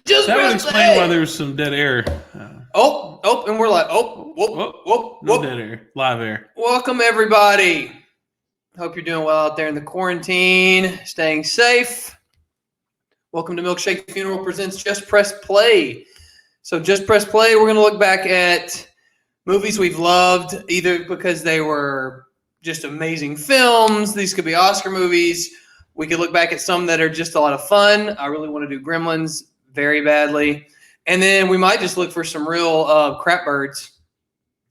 That would explain why there was some dead air. And we're like, no dead air, live air. Welcome, everybody. Hope you're doing well out there in the quarantine, staying safe. Welcome to Milkshake Funeral presents Just Press Play. So Just Press Play, we're going to look back at movies we've loved, either because they were just amazing films. These could be Oscar movies. We could look back at some that are just a lot of fun. I really want to do Gremlins very badly. And then we might just look for some real crap birds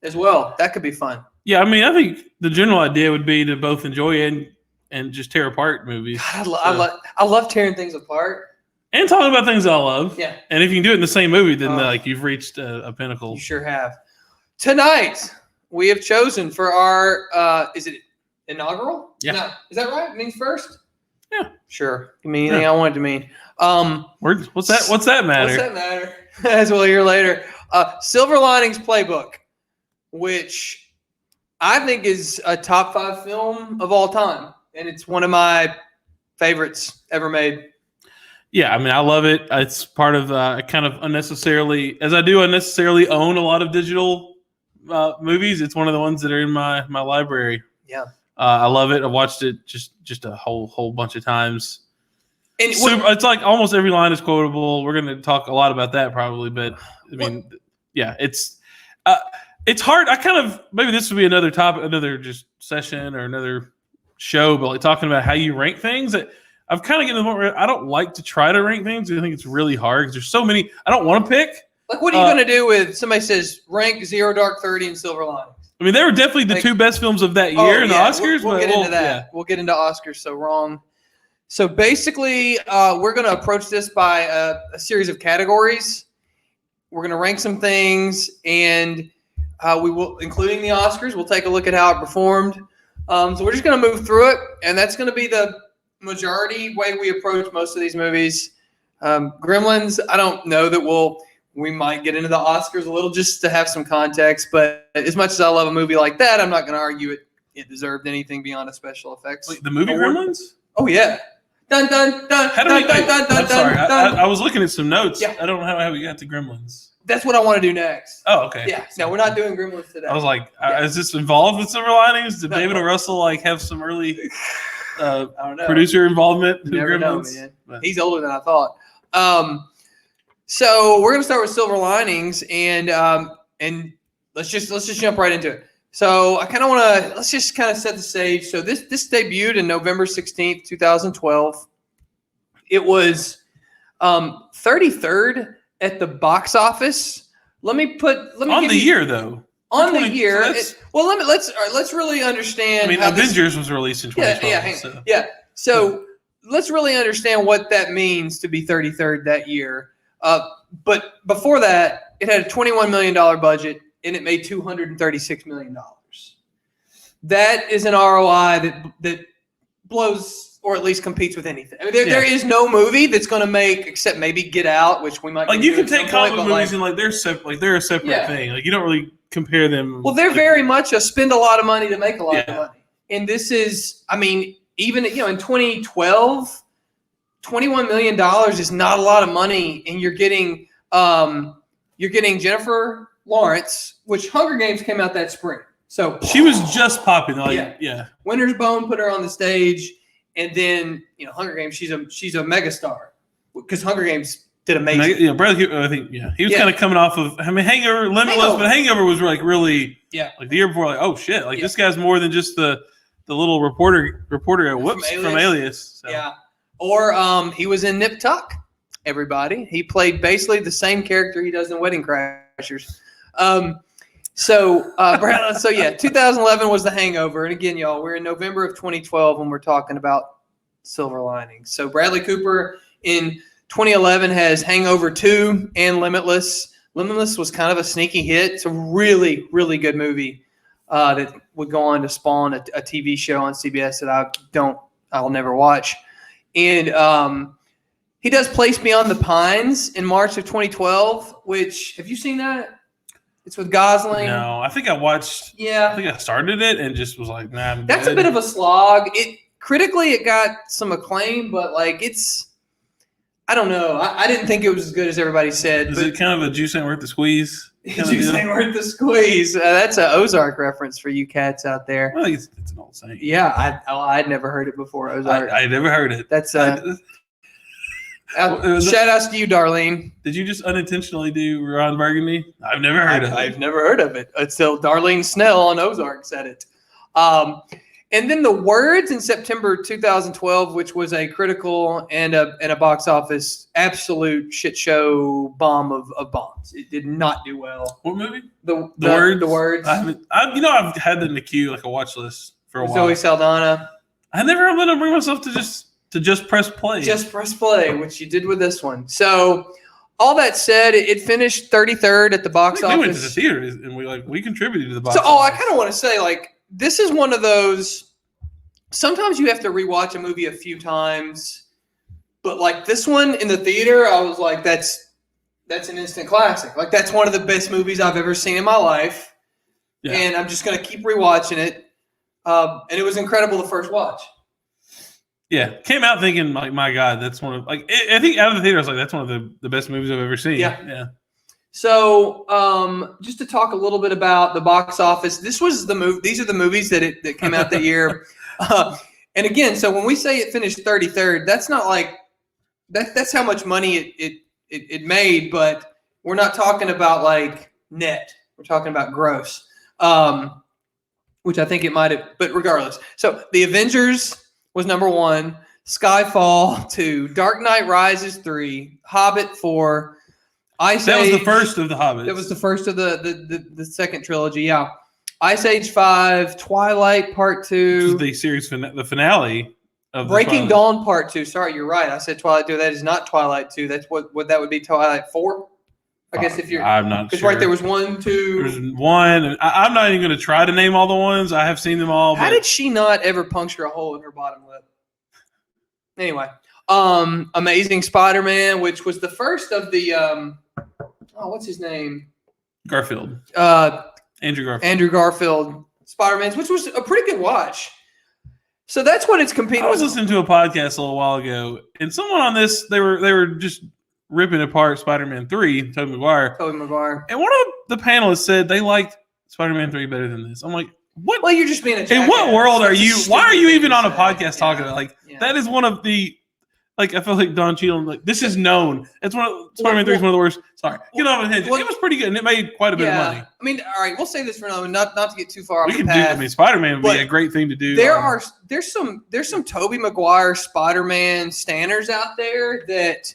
as well. That could be fun. Yeah, I mean, I think the general idea would be to both enjoy and just tear apart movies. God, I love tearing things apart. And talking about things I love. Yeah. And if you can do it in the same movie, then you've reached a pinnacle. You sure have. Tonight, we have chosen for our, is it inaugural? Yeah. No, is that right? It means first? Yeah. Sure. Give me anything I want it to mean. What's that matter? What's that matter? As we'll hear later. Silver Linings Playbook, which I think is a top 5 film of all time. And it's one of my favorites ever made. Yeah, I mean, I love it. It's part of kind of unnecessarily, as I do unnecessarily own a lot of digital movies. It's one of the ones that are in my library. Yeah. I love it. I've watched it just a whole bunch of times. And it's like almost every line is quotable. We're going to talk a lot about that probably, but I mean, yeah, it's hard. I kind of, maybe this would be another topic, another just session or another show, but like talking about how you rank things. I've kind of getting to the point where I don't like to try to rank things. I think it's really hard because there's so many. I don't want to pick. Like, what are you going to do with somebody says rank Zero Dark 30 and Silver Linings? I mean, they were definitely the two best films of that year in the Oscars. We'll get into that. Yeah. We'll get into Oscars. So wrong. So basically, we're going to approach this by a series of categories. We're going to rank some things, and we will, including the Oscars, we'll take a look at how it performed. So we're just going to move through it, and that's going to be the majority way we approach most of these movies. Gremlins, I don't know that we might get into the Oscars a little just to have some context, but as much as I love a movie like that, I'm not going to argue it deserved anything beyond a special effects. Wait, the movie Gremlins? Oh, yeah. Dun, dun, dun, how do we, dun, dun, dun, I'm sorry. I was looking at some notes. Yeah. I don't know how we got to Gremlins. That's what I want to do next. Oh, okay. Yeah. No, we're not doing Gremlins today. I was like, is this involved with Silver Linings? Did David O. Russell have some early I don't know. Producer involvement? You never know, man. But he's older than I thought. So we're gonna start with Silver Linings, and let's just jump right into it. So let's just kind of set the stage. So this debuted in November 16th, 2012. It was 33rd at the box office. Let me on the year though. On the year. Let's really understand. I mean, Avengers was released in 2012. So let's really understand what that means to be 33rd that year. But before that, it had a $21 million budget and it made $236 million. That is an ROI that blows, or at least competes with anything. I mean, there is no movie that's going to make, except maybe Get Out, which we might. Like, you can take comic book movies and they're separate. They're a separate thing. Like, you don't really compare them. Well, they're very much a spend a lot of money to make a lot of money. And this is, I mean, even in 2012, $21 million is not a lot of money, and you're getting Jennifer Lawrence, which Hunger Games came out that spring. So she was just popular. Winter's Bone put her on the stage, and then Hunger Games. She's a megastar because Hunger Games did amazing. Bradley Cooper. I think he was kind of coming off of. I mean, Hangover, Limitless, but Hangover was like really like the year before. Like, oh shit! Like this guy's more than just the little reporter from Alias. So. Yeah, or he was in Nip Tuck. Everybody, he played basically the same character he does in Wedding Crashers. 2011 was The Hangover. And again, y'all, we're in November of 2012 when we're talking about Silver Linings. So Bradley Cooper in 2011 has Hangover 2 and Limitless. Limitless was kind of a sneaky hit. It's a really, really good movie that would go on to spawn a TV show on CBS that I'll never watch. And he does Place Beyond the Pines in March of 2012, which, have you seen that? It's with Gosling. No, I think I watched. Yeah, I think I started it and just was like, nah. That's a bit of a slog. Critically, it got some acclaim, but like I don't know. I didn't think it was as good as everybody said. Is it kind of a juice ain't worth the squeeze? Juice ain't worth the squeeze. That's an Ozark reference for you cats out there. I think it's an old saying. Yeah, I'd never heard it before. Ozark. I never heard it. That's shout outs to you, Darlene. Did you just unintentionally do Ron Burgundy? I've never heard of it. I've never heard of it until Darlene Snell on Ozark said it. And then The Words in September 2012, which was a critical and a box office absolute shit show bomb of bombs. It did not do well. What movie? The Words. The Words. I've had that in the queue, like a watch list for a while. Zoe Saldana. I never let them bring myself to just press play. Just press play, which you did with this one. So, all that said, it finished 33rd at the box office. We went to the theater and we contributed to the box office. I kind of want to say, like, this is one of those. Sometimes you have to rewatch a movie a few times, but like this one in the theater, I was like, that's an instant classic. Like that's one of the best movies I've ever seen in my life, and I'm just gonna keep rewatching it. And it was incredible the first watch. Yeah, came out thinking like, my God, that's one of I think out of the theater, I was like, that's one of the best movies I've ever seen. Yeah. So, just to talk a little bit about the box office, this was the movie. These are the movies that came out that year. And again, so when we say it finished 33rd, that's not like that's how much money it made, but we're not talking about like net. We're talking about gross, which I think it might have. But regardless, so The Avengers was number 1, Skyfall 2, Dark Knight Rises 3, Hobbit 4. Ice Age. That was the first of the Hobbits. That was the first of the second trilogy, yeah. Ice Age 5, Twilight Part 2. This is the series, the finale of Breaking Dawn Part 2. Sorry, you're right. I said Twilight 2. That is not Twilight 2. That's what that would be Twilight 4. I guess if you're. I'm not sure. Because right there was 1, 2. There's 1. I'm not even going to try to name all the ones. I have seen them all. How did she not ever puncture a hole in her bottom lip? Anyway. Amazing Spider-Man, which was the first of the what's his name? Garfield. Andrew Garfield. Spider-Man, which was a pretty good watch. So that's what it's competing with. I was listening to a podcast a little while ago, and someone on this, they were just ripping apart Spider-Man 3, Tobey Maguire. And one of the panelists said they liked Spider-Man 3 better than this. I'm like, what? Well, you're just being a jackass. In what world are you? Why are you even on a podcast talking about it? That is one of the. Like, I feel like Don Cheadle, like, this is known. It's Spider-Man 3 is one of the worst. Sorry. Get off the hinge. It was pretty good, and it made quite a bit of money. I mean, all right, we'll save this for another one, not to get too far off we the can path. I mean, Spider-Man would be a great thing to do. There's some Tobey Maguire Spider-Man stanners out there that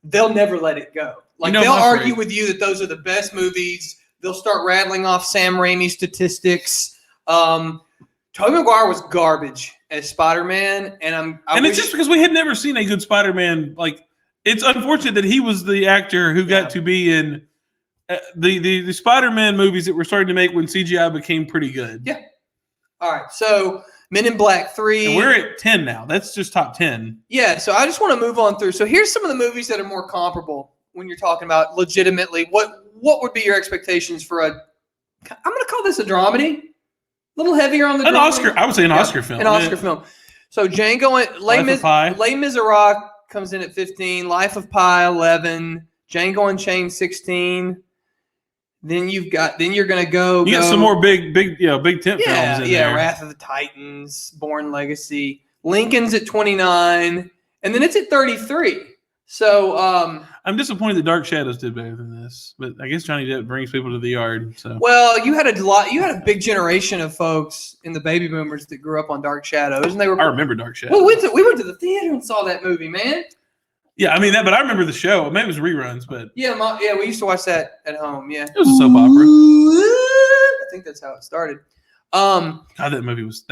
they'll never let it go. Like, they'll argue with you that those are the best movies. They'll start rattling off Sam Raimi statistics. Tobey Maguire was garbage as Spider-Man, and it's just because we had never seen a good Spider-Man. Like, it's unfortunate that he was the actor who got to be in the Spider-Man movies that were starting to make when CGI became pretty good. Yeah. All right. So Men in Black 3. And we're at 10 now. That's just top 10. Yeah. So I just want to move on through. So here's some of the movies that are more comparable when you're talking about legitimately. What would be your expectations for I'm going to call this a dramedy. A little heavier on the an Oscar. I would say an Oscar film. An Oscar film. So Django and Les Miserables comes in at 15. Life of Pi 11. Django Unchained 16. Then you're gonna go. You get some more big tent films in there. Yeah, Wrath of the Titans, Bourne Legacy. Lincoln's at 29, and then it's at 33. So I'm disappointed that Dark Shadows did better than this, but I guess Johnny Depp brings people to the yard. So you had a big generation of folks in the baby boomers that grew up on Dark Shadows, and they were. I remember Dark Shadows. Well, we went to the theater and saw that movie, man. Yeah, I mean that, but I remember the show. Maybe it was reruns, but we used to watch that at home. Yeah, it was a soap opera. I think that's how it started. God, that movie was.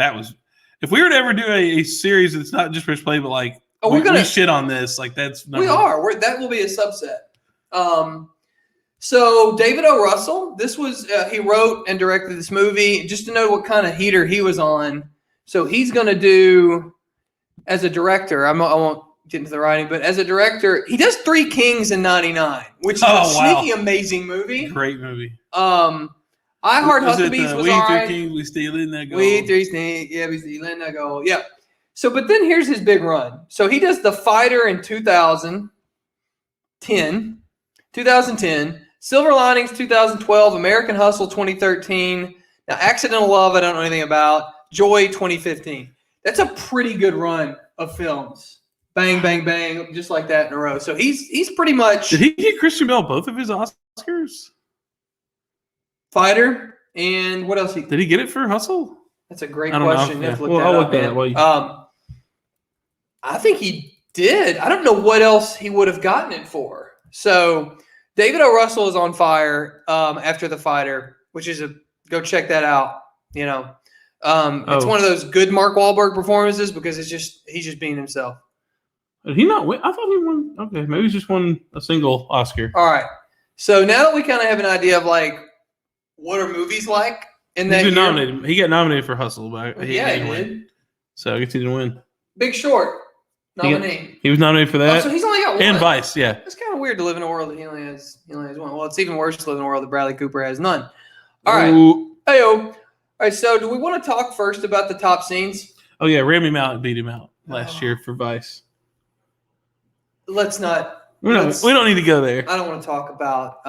If we were to ever do a series that's not just Rich Play, but like. We shit on this. Like that's that will be a subset. So David O. Russell, this was he wrote and directed this movie. Just to know what kind of heater he was on. So he's going to do as a director. I won't get into the writing, but as a director, he does Three Kings in '99, which is a sneaky amazing movie. Great movie. I Heart Huckabees was all right. We 3 Kings, we stealing that gold. We 3 Kings, we stealing that gold. Yeah. So, but then here's his big run. So he does The Fighter in 2000. 2010, Silver Linings 2012, American Hustle 2013. Now, Accidental Love, I don't know anything about. Joy 2015. That's a pretty good run of films. Bang, bang, bang, just like that in a row. So he's pretty much. Did he get Christian Bale both of his Oscars? Fighter, and what else? Did he get it for Hustle? That's a great question. Yeah. I'll look that up. I think he did. I don't know what else he would have gotten it for. So David O. Russell is on fire after The Fighter, which is go check that out. You know, it's one of those good Mark Wahlberg performances because he's just being himself. Did he not win? I thought he won. Okay, maybe he just won a single Oscar. All right. So now that we kind of have an idea of like what are movies like in that year, nominated. He got nominated for Hustle, but he didn't win. Did. So I guess he didn't win. Big Short nominee. He was nominated for that. Oh, so he's only got one. And Vice, yeah. It's kind of weird to live in a world that he only has one. Well, it's even worse to live in a world that Bradley Cooper has none. All right. Hey-o. All right, so do we want to talk first about the top scenes? Oh, yeah. Rami Malek beat him out last year for Vice. Let's not. We don't need to go there. I don't want to talk about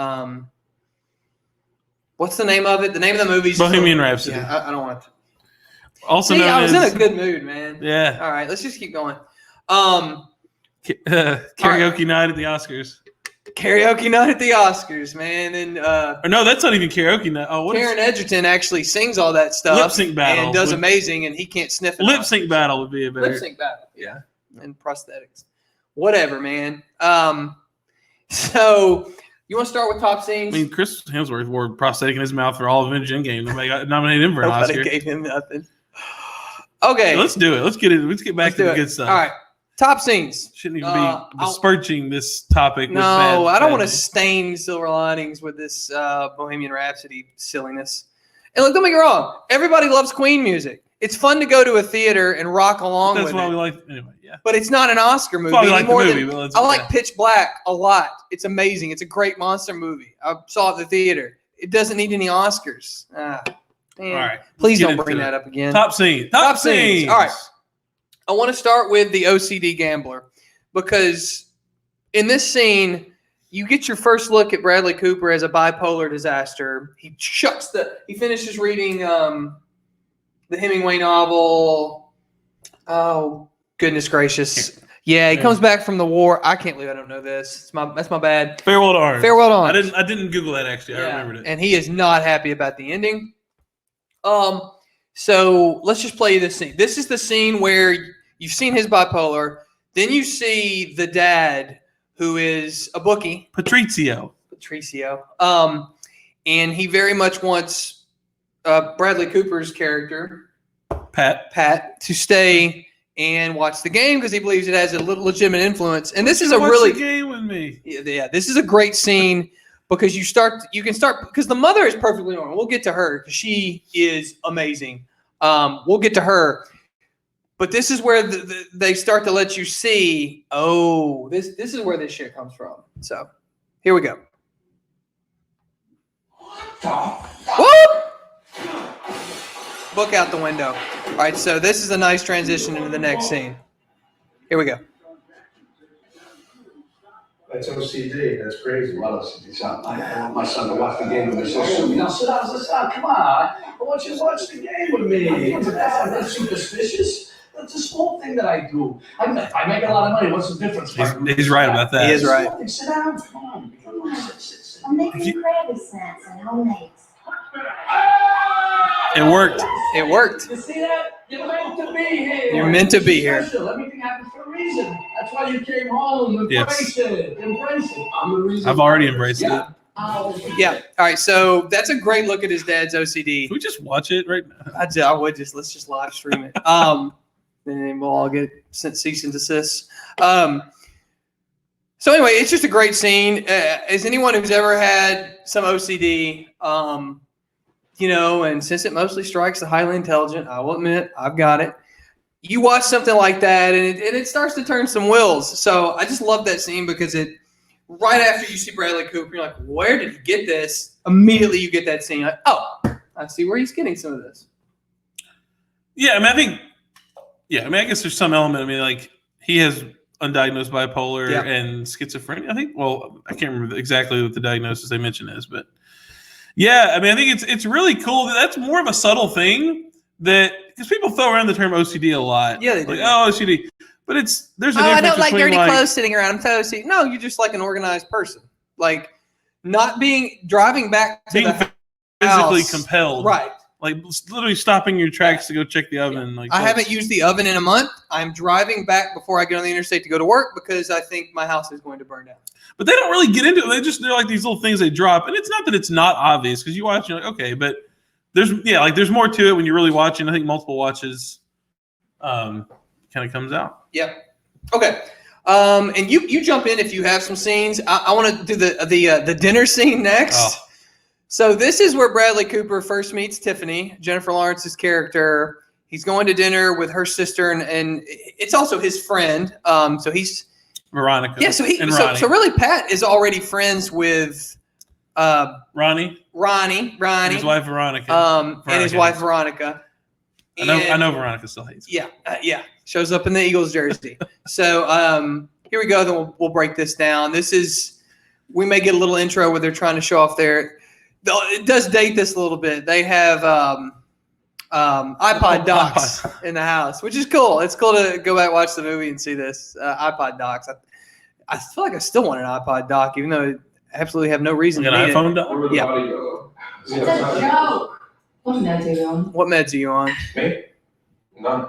what's the name of it? The name of the movie is Bohemian Rhapsody. Yeah, I don't want to. Also, I was in a good mood, man. Yeah. All right, let's just keep going. Karaoke night at the Oscars. Karaoke night at the Oscars, man, and or no, that's not even karaoke night. Oh, Karen Edgerton actually sings all that stuff. Lip sync battle and does amazing, and he can't sniff it. Lip sync battle would be a better. Lip sync battle, yeah, and prosthetics, whatever, man. So you want to start with top scenes? I mean, Chris Hemsworth wore prosthetic in his mouth for all of Avengers Endgame. Nobody got nominated him for an Oscar. Nobody gave him nothing. Okay, let's do it. Let's get back to the good stuff. All right. Top scenes. Shouldn't even be besmirching this topic. No, I don't want to stain Silver Linings with this Bohemian Rhapsody silliness. And look, don't make me wrong. Everybody loves Queen music. It's fun to go to a theater and rock along with it. That's why we like anyway, yeah. But it's not an Oscar movie. That's why we like the movie. I like Pitch Black a lot. It's amazing. It's a great monster movie. I saw it at the theater. It doesn't need any Oscars. Damn. All right. Please don't bring that up again. Top scene. Top scenes. All right. I want to start with the OCD gambler because in this scene, you get your first look at Bradley Cooper as a bipolar disaster. He finishes reading the Hemingway novel. Oh, goodness gracious. Yeah, he comes back from the war. I can't believe I don't know this. That's my bad. Farewell to Orange. Farewell to Orange. I didn't Google that actually. I remembered it. And he is not happy about the ending. So let's just play this scene. This is the scene where you've seen his bipolar. Then you see the dad, who is a bookie. Patricio. And he very much wants Bradley Cooper's character, Pat, to stay and watch the game because he believes it has a little legitimate influence. And this is watch the game with me. Yeah, this is a great scene. Because you can start because the mother is perfectly normal. We'll get to her because she is amazing. We'll get to her, but this is where they start to let you see. Oh, this is where this shit comes from. So here we go. Whoop! Book out the window. All right, so this is a nice transition into the next scene. Here we go. That's OCD. That's crazy. What OCD? I want my son to watch the game with me so soon. Now sit down. Come on. I want you to watch the game with me. That's superstitious. That's a small thing that I do. I make a lot of money. What's the difference? He's right about that. He is right. Sit down. Come on. Sit. I'm making Krabby snacks and homemade. It worked. It worked. You see that? You're meant to be here. You're meant to be here. Everything happens for a reason. That's why you came home. Embrace it. I'm the reason. I've already embraced it. Yeah. All right. So that's a great look at his dad's OCD. Can we just watch it right now? I would let's just live stream it. Then we'll all get sent cease and desist. So anyway, it's just a great scene. As anyone who's ever had some OCD, and since it mostly strikes the highly intelligent, I will admit I've got it. You watch something like that, and it starts to turn some wheels. So I just love that scene because right after you see Bradley Cooper, you're like, where did he get this? Immediately you get that scene. Like, oh, I see where he's getting some of this. Yeah, I guess there's some element. I mean, like he has undiagnosed bipolar Yeah. and schizophrenia. I think. Well, I can't remember exactly what the diagnosis they mention is, but yeah, I mean, I think it's really cool. That's more of a subtle thing that because people throw around the term OCD a lot. Yeah, they do. Like, oh, OCD, but there's a Oh, I difference don't like between dirty clothes sitting around. I'm so OCD. No, you're just like an organized person. Like not driving back to being the physically house. compelled, Right. Like literally stopping your tracks to go check the oven. Like I haven't used the oven in a month. I'm driving back before I get on the interstate to go to work because I think my house is going to burn down. But they don't really get into it. They're like these little things they drop, and it's not that it's not obvious because you watch, you're like, okay, but there's more to it when you're really watching. I think multiple watches, kind of comes out. Yeah. Okay. And you jump in if you have some scenes. I want to do the dinner scene next. Oh. So this is where Bradley Cooper first meets Tiffany, Jennifer Lawrence's character. He's going to dinner with her sister, and it's also his friend. So he's Veronica. Yeah. So Ronnie. really, Pat is already friends with Ronnie. And His wife Veronica. and his wife Veronica. I know Veronica still hates him. Yeah. Shows up in the Eagles jersey. So here we go. Then we'll break this down. We may get a little intro where they're trying to show off it does date this a little bit. They have iPod docs in the house, which is cool. It's cool to go back and watch the movie and see this iPod docs. I feel like I still want an iPod doc, even though I absolutely have no reason Like to an need iPhone it. doc? Yeah. It's a joke. What meds are you on? What meds are you on? Me? None.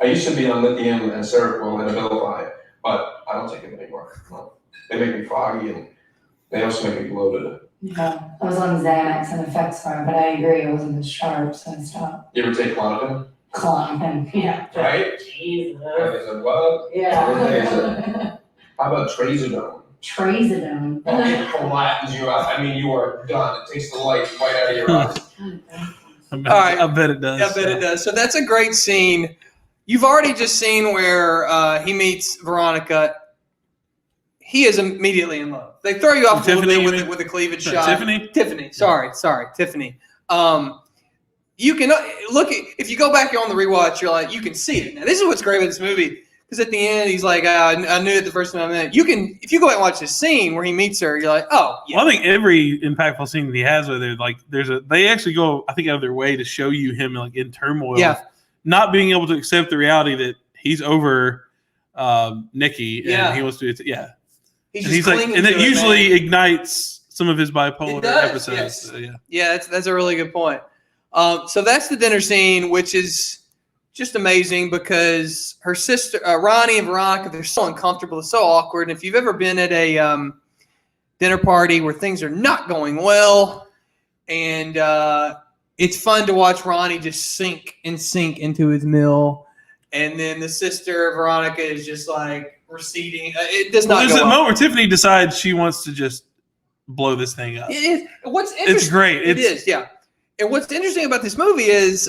I used to be on lithium and Seroquel and Abilify, but I don't take them anymore. No. They make me foggy and they also make me bloated. Yeah, I was on Xanax and Effexor, but I agree it wasn't as sharp, so I stopped. You ever take Klonopin? Klonopin, yeah. Right? Jesus. I said, what? Yeah. How about Trazodone? Trazodone. It flattens you out. I mean, you are done. It takes the light right out of your eyes. I bet it does. Yeah, I bet it does. So that's a great scene. You've already just seen where he meets Veronica. He is immediately in love. They throw you off a little bit with a cleavage shot. Tiffany. Sorry, Tiffany. You can look if you go back on the rewatch, you're like, you can see it. Now, this is what's great about this movie. Because at the end, he's like, I knew it the first time I met. If you go back and watch this scene where he meets her, you're like, oh, yeah. Well, I think every impactful scene that he has with her, like, they actually go, I think, out of their way to show you him like in turmoil, not being able to accept the reality that he's over Nikki and he wants to, He's like, and it usually ignites some of his bipolar episodes. Yes. So, yeah. Yeah, that's a really good point. So that's the dinner scene, which is just amazing because her sister, Ronnie and Veronica, they're so uncomfortable. It's so awkward. And if you've ever been at a dinner party where things are not going well and it's fun to watch Ronnie just sink into his meal. And then the sister, Veronica, is just like receding. It does not There's go that well. moment where Tiffany decides she wants to just blow this thing up. It's great. It is, yeah. And what's interesting about this movie is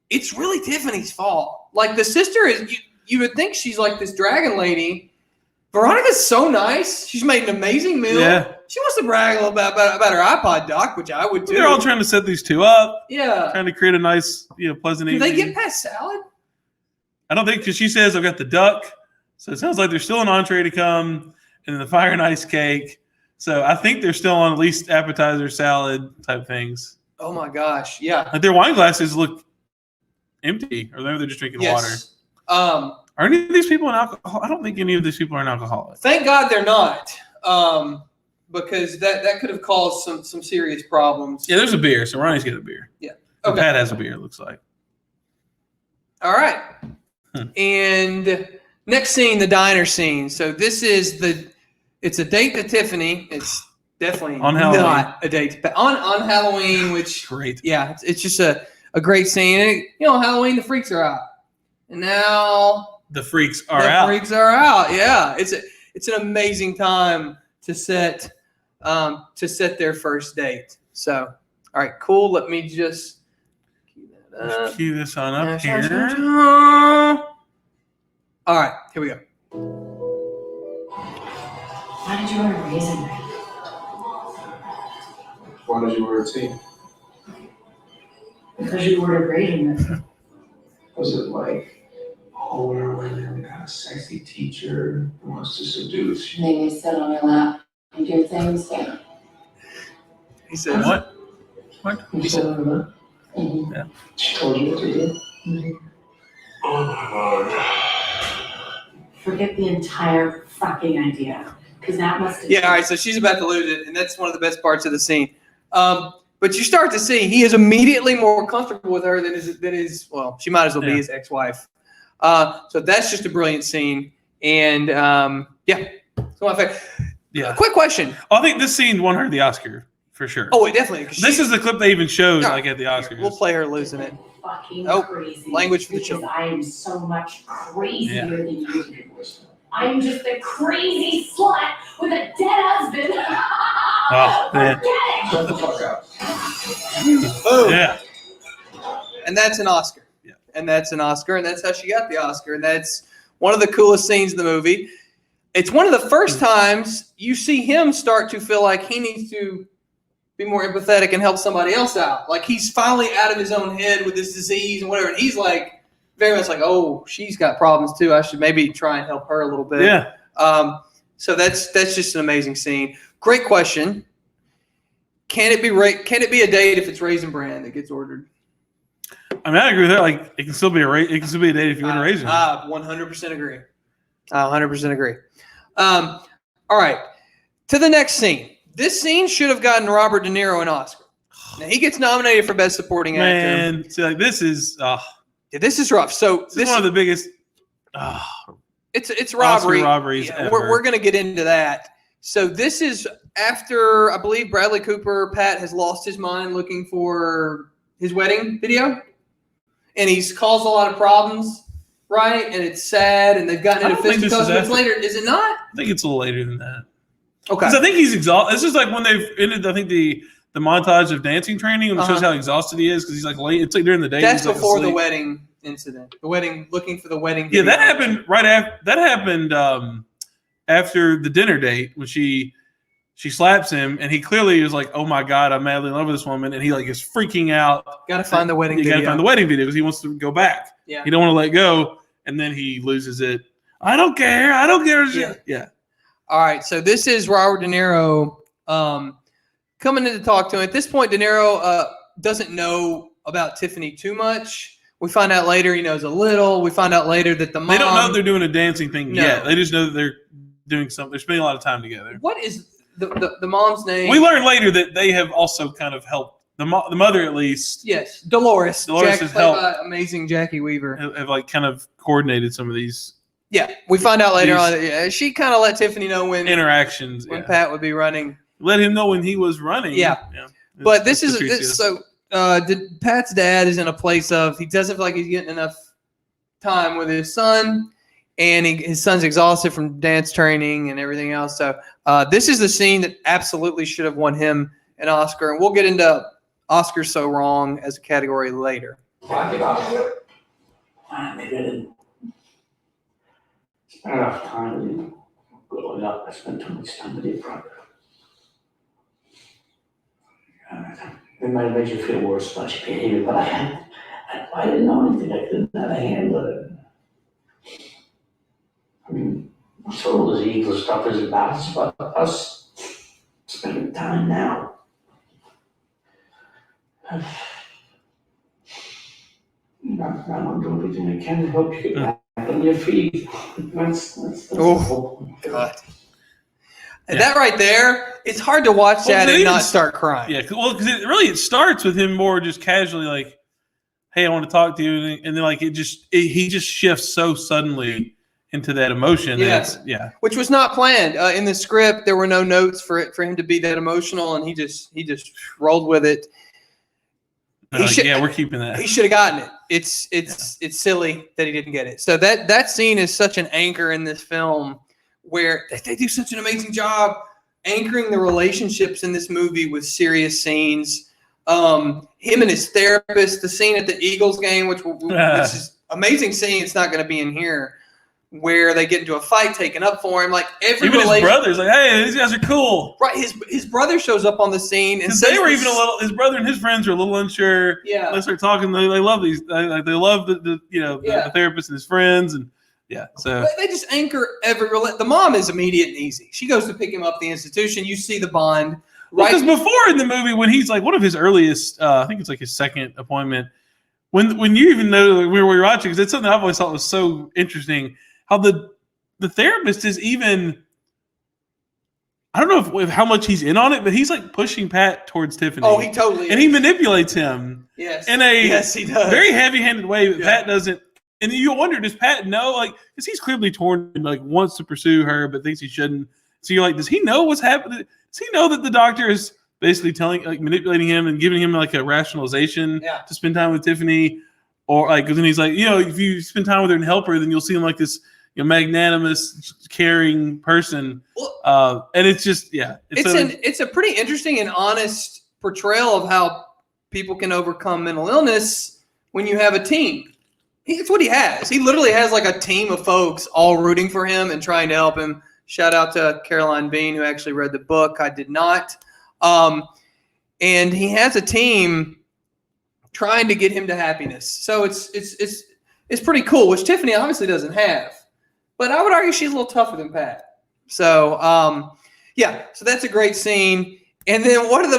it's really Tiffany's fault. Like the sister is, you would think she's like this dragon lady. Veronica's so nice. She's made an amazing meal. Yeah. She wants to brag a little bit about her iPod doc, which I would too. They're all trying to set these two up. Yeah. Trying to create a nice, pleasant Do evening. they get past salad? I don't think, because she says, I've got the duck. So it sounds like there's still an entree to come and then the fire and ice cake. So I think they're still on at least appetizer, salad type things. Oh my gosh. Yeah. Like their wine glasses look empty, or maybe they're just drinking water. Are any of these people an alcohol? I don't think any of these people are an alcoholic. Thank God they're not, because that could have caused some serious problems. Yeah, there's a beer. So Ronnie's got a beer. Yeah. And Okay. Pat has a beer, it looks like. All right. And next scene, the diner scene. So this is it's a date to Tiffany. It's definitely On Halloween. not a date to on Halloween, which Great. yeah, it's just a great scene. And, Halloween, the freaks are out. And now The freaks are the out. freaks are out. Yeah. It's an amazing time to set their first date. So, all right, cool. Let me just cue that up. Let's cue this on up here. All right, here we go. Why did you order raisin bread? Why did you order tea? Because you ordered raisin bread. Was it like, oh, we're in the past? sexy teacher who wants to seduce you. Make me sit on your lap and do things. He said, What? You sit on your lap. Mm-hmm. Yeah. She told you what to do. Oh my lord. Forget the entire fucking idea, because that must have. yeah, all right, so she's about to lose it, and that's one of the best parts of the scene. But you start to see he is immediately more comfortable with her than his well, she might as well be his ex-wife. So that's just a brilliant scene. And, so my favorite. Yeah. Quick question. I think this scene won her the Oscar for sure. Oh, wait, definitely. This is the clip they even showed Yeah. like at the Oscars. We'll play her losing it. Fucking Oh, crazy. language for the because children. I am so much crazier Yeah. than you. I'm just a crazy slut with a dead husband. Oh, man. Forget it. Shut the fuck up. Boom. Yeah. And that's an Oscar. Yeah. And that's an Oscar, and that's how she got the Oscar. And that's one of the coolest scenes in the movie. It's one of the first times you see him start to feel like he needs to be more empathetic and help somebody else out. Like he's finally out of his own head with this disease and whatever. And he's like, very much like, oh, she's got problems too. I should maybe try and help her a little bit. Yeah. So that's just an amazing scene. Great question. Can it be a date if it's Raisin Bran that gets ordered? I mean, I agree with that. Like, it can still be a date if you want to raise it. 100% agree. I 100% agree. All right. To the next scene. This scene should have gotten Robert De Niro an Oscar. Now, he gets nominated for Best Supporting Actor. Man, see, like this is This is rough. So this is one of the biggest it's robbery. Oscar robberies Yeah, ever. we're going to get into that. So this is after, I believe, Bradley Cooper, Pat, has lost his mind looking for his wedding video. And he's caused a lot of problems, right? And it's sad, and they've gotten I into don't think this fisticuffs. is It's after. later. Is it not? I think it's a little later than that. Okay. Because I think he's exhausted. It's just like when they've ended, I think the montage of dancing training, when it shows how exhausted he is because he's like late. It's like during the day. That's he's like before the asleep. wedding incident. The wedding, looking for the wedding Yeah, video. that happened right after. That happened after the dinner date when she slaps him, and he clearly is like, "Oh my god, I'm madly in love with this woman," and he like is freaking out. Got to find the wedding You video. got to find the wedding video because he wants to go back. Yeah. He don't want to let go, and then he loses it. I don't care. I don't care. Yeah. All right, so this is Robert De Niro coming in to talk to him. At this point, De Niro doesn't know about Tiffany too much. We find out later he knows a little. We find out later that the mom. They don't know they're doing a dancing thing No. yet. They just know that they're doing something. They're spending a lot of time together. What is the mom's name? We learn later that they have also kind of helped the mother, at least. Yes, Dolores. Dolores Jack, has played helped. by amazing Jackie Weaver. Have like kind of coordinated some of these Yeah, we find out later These- on that she kind of let Tiffany know when interactions. when Yeah. Pat would be running. Let him know when he was running. Yeah. But this is Patricia. so. Pat's dad is in a place of he doesn't feel like he's getting enough time with his son, and his son's exhausted from dance training and everything else. So this is the scene that absolutely should have won him an Oscar, and we'll get into Oscars so wrong as a category later. I think maybe I didn't spend enough time with you growing up. I spent too much time with your brother. It might have made you feel worse about your behavior, but I didn't know anything. I couldn't have a handle it. I mean, what's all this ego stuff is about? It's about us spending time now. I'm going to do everything I can to help you get back on your feet. That's Oh, God. That right there, it's hard to watch that and not start crying. Yeah, well, because it starts with him more just casually like, "Hey, I want to talk to you," and then like he just shifts so suddenly into that emotion. Yes. Yeah. Which was not planned in the script. There were no notes for him to be that emotional, and he just rolled with it. Yeah, we're keeping that. He should have gotten it. It's silly that he didn't get it. So that scene is such an anchor in this film, where they do such an amazing job anchoring the relationships in this movie with serious scenes. Him and his therapist, the scene at the Eagles game, which is amazing scene. It's not going to be in here, where they get into a fight taken up for him. Like every even his brother's like, "Hey, these guys are cool." Right, his brother shows up on the scene and they were even a little. His brother and his friends are a little unsure. Yeah, they start talking. They love these. They love the therapist and his friends, and Yeah. So But they just anchor the mom is immediate and easy. She goes to pick him up at the institution. You see the bond. because before in the movie when he's like one of his earliest, I think it's like his second appointment. When you even know like, we were watching, because it's something I've always thought was so interesting, how the therapist is even. I don't know if how much he's in on it, but he's like pushing Pat towards Tiffany. Oh, he totally is. And he manipulates him. Yes. In a yes, he does. very heavy-handed way, but Yeah. Pat doesn't. And you wonder, does Pat know? Like, because he's clearly torn and like wants to pursue her, but thinks he shouldn't. So you're like, does he know what's happening? Does he know that the doctor is basically manipulating him and giving him like a rationalization to spend time with Tiffany? Or like, because then he's like, if you spend time with her and help her, then you'll see him like this magnanimous, caring person. And it's just, it's a pretty interesting and honest portrayal of how people can overcome mental illness when you have a team. It's what he has. He literally has like a team of folks all rooting for him and trying to help him. Shout out to Caroline Bean, who actually read the book. I did not. And he has a team trying to get him to happiness. So it's pretty cool, which Tiffany obviously doesn't have. But I would argue she's a little tougher than Pat. So, so that's a great scene. And then one of the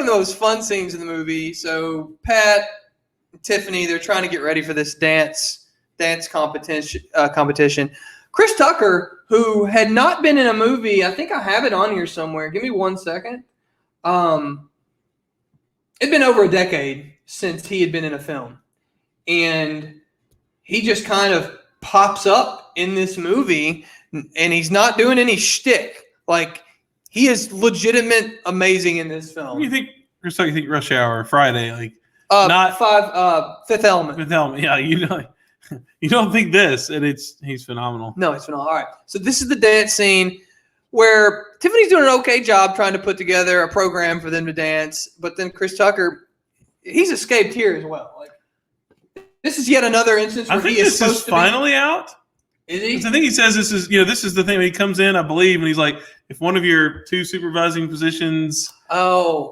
most fun scenes in the movie. So Pat, Tiffany, they're trying to get ready for this dance competition. Chris Tucker, who had not been in a movie, I think I have it on here somewhere. Give me 1 second. It'd been over a decade since he had been in a film. And he just kind of pops up in this movie, and he's not doing any shtick. Like, he is legitimate amazing in this film. What do you think? Chris Tucker, you think Rush Hour, Friday, like not Fifth Element. Fifth Element, yeah. You don't think this, and he's phenomenal. No, it's phenomenal. All right, so this is the dance scene where Tiffany's doing an okay job trying to put together a program for them to dance, but then Chris Tucker, he's escaped here as well. Like, this is yet another instance where he is supposed to be finally out. Is he? I think he says this is the thing when he comes in, I believe, and he's like, if one of your two supervising positions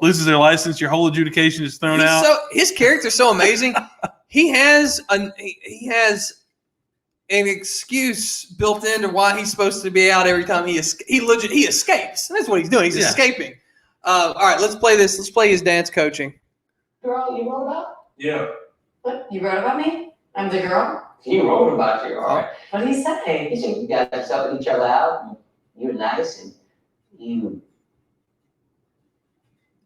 loses their license, your whole adjudication is thrown out. So his character's so amazing. he has an excuse built into why he's supposed to be out every time he escapes. That's what he's doing. He's escaping. All right, let's play this. Let's play his dance coaching. Girl, you wrote about? Yeah. What? You wrote about me? I'm the girl? He wrote about you, all right. What did he say? He said you guys are helping each other out, and you're nice, and you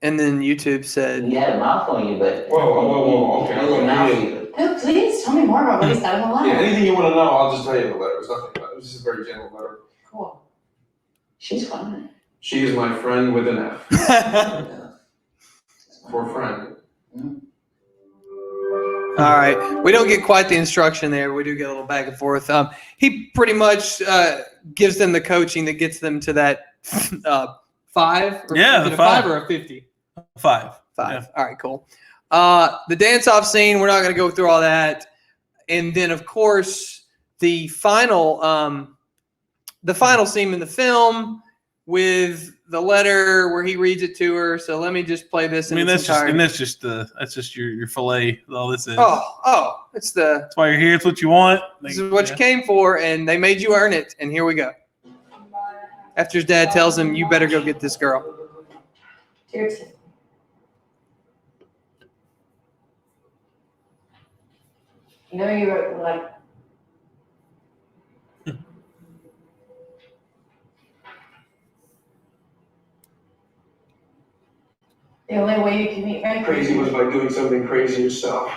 And then YouTube said, had a mouth on you, but Whoa, okay. you were mouthy. No, please tell me more about what he said in the letter. Yeah, anything you want to know, I'll just tell you in the letter. It's nothing about it. It was just a very gentle letter. Cool. She's fine. She is my friend with an F. For friend. all right, we don't get quite the instruction there. We do get a little back and forth. He pretty much gives them the coaching that gets them to that 5. Yeah, is it a 5 or a 50. 5. 5. Yeah. All right, cool. The dance-off scene, we're not going to go through all that. And then, of course, the final scene in the film with the letter where he reads it to her. So let me just play this. That's just your fillet. All this is. That's why you're here. It's what you want. This is what you came for, and they made you earn it. And here we go. After his dad tells him, "You better go get this girl." Dear Tiffany. You know you wrote like. The only way you can meet my Crazy was by doing something crazy yourself.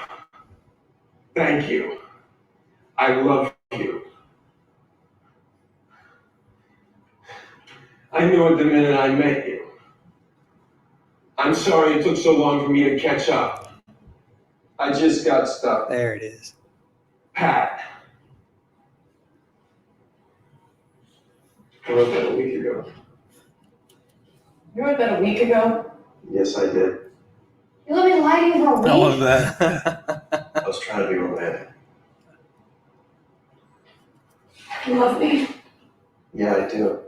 Thank you. I love you. I knew it the minute I met you. I'm sorry it took so long for me to catch up. I just got stuck. There it is. Pat. I wrote that a week ago. You wrote that a week ago? Yes, I did. You let me lie to you for a week? I love that. I was trying to be romantic. You love me? Yeah, I do.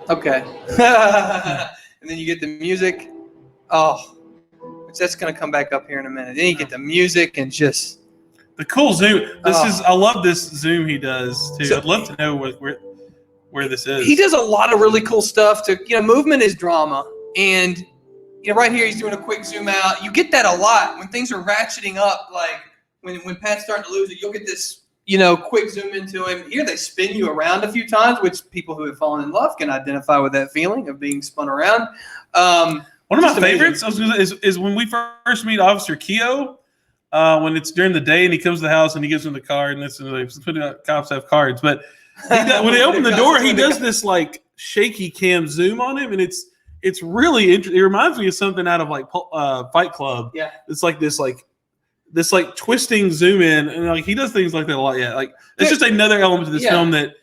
Okay. And then you get the music. Oh, which that's going to come back up here in a minute. Then you get the music and just the cool zoom. I love this zoom he does too. So- I'd love to know where this is. he does a lot of really cool stuff. Movement is drama, and right here he's doing a quick zoom out. You get that a lot when things are ratcheting up, like when Pat's starting to lose it. You'll get this quick zoom into him. Here they spin you around a few times, which people who have fallen in love can identify with that feeling of being spun around. One of my favorites is when we first meet Officer Keogh, when it's during the day and he comes to the house and he gives him the card, and cops have cards. But when they open the door, he does this like shaky cam zoom on him, and it's really interesting. It reminds me of something out of like Fight Club. Yeah, it's like this twisting zoom in, and like he does things like that a lot. Yeah, like it's just another element to this film that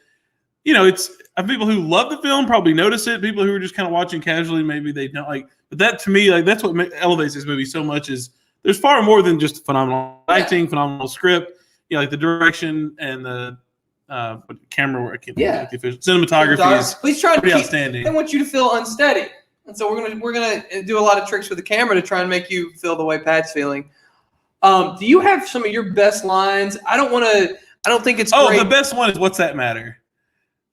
it's people who love the film probably notice it. People who are just kind of watching casually, maybe they don't like. But that to me, like that's what elevates this movie so much. Is there's far more than just phenomenal acting, phenomenal script. Like the direction and the camera work. Cinematography is he's trying to outstanding. They want you to feel unsteady, and so we're gonna do a lot of tricks with the camera to try and make you feel the way Pat's feeling. Do you have some of your best lines? I don't think it's great. The best one is "What's that matter?"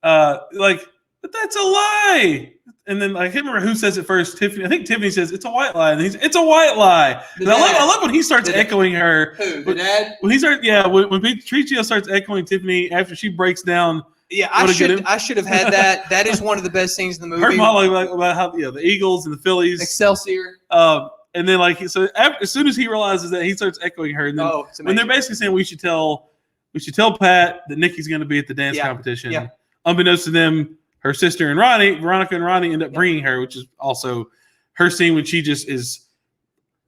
But that's a lie. And then I can't remember who says it first. Tiffany. I think Tiffany says it's a white lie. And it's a white lie. And I love when he starts echoing her. Who? The dad? When he starts, when Patricio starts echoing Tiffany after she breaks down. Yeah, I should have had that. That is one of the best scenes in the movie. Her monologue about how the Eagles and the Phillies, Excelsior. And then as soon as he realizes that, he starts echoing her. And then when they're basically saying we should tell Pat that Nikki's going to be at the dance competition. Yeah. Unbeknownst to them, her sister and Veronica and Ronnie end up bringing her, which is also her scene when she just is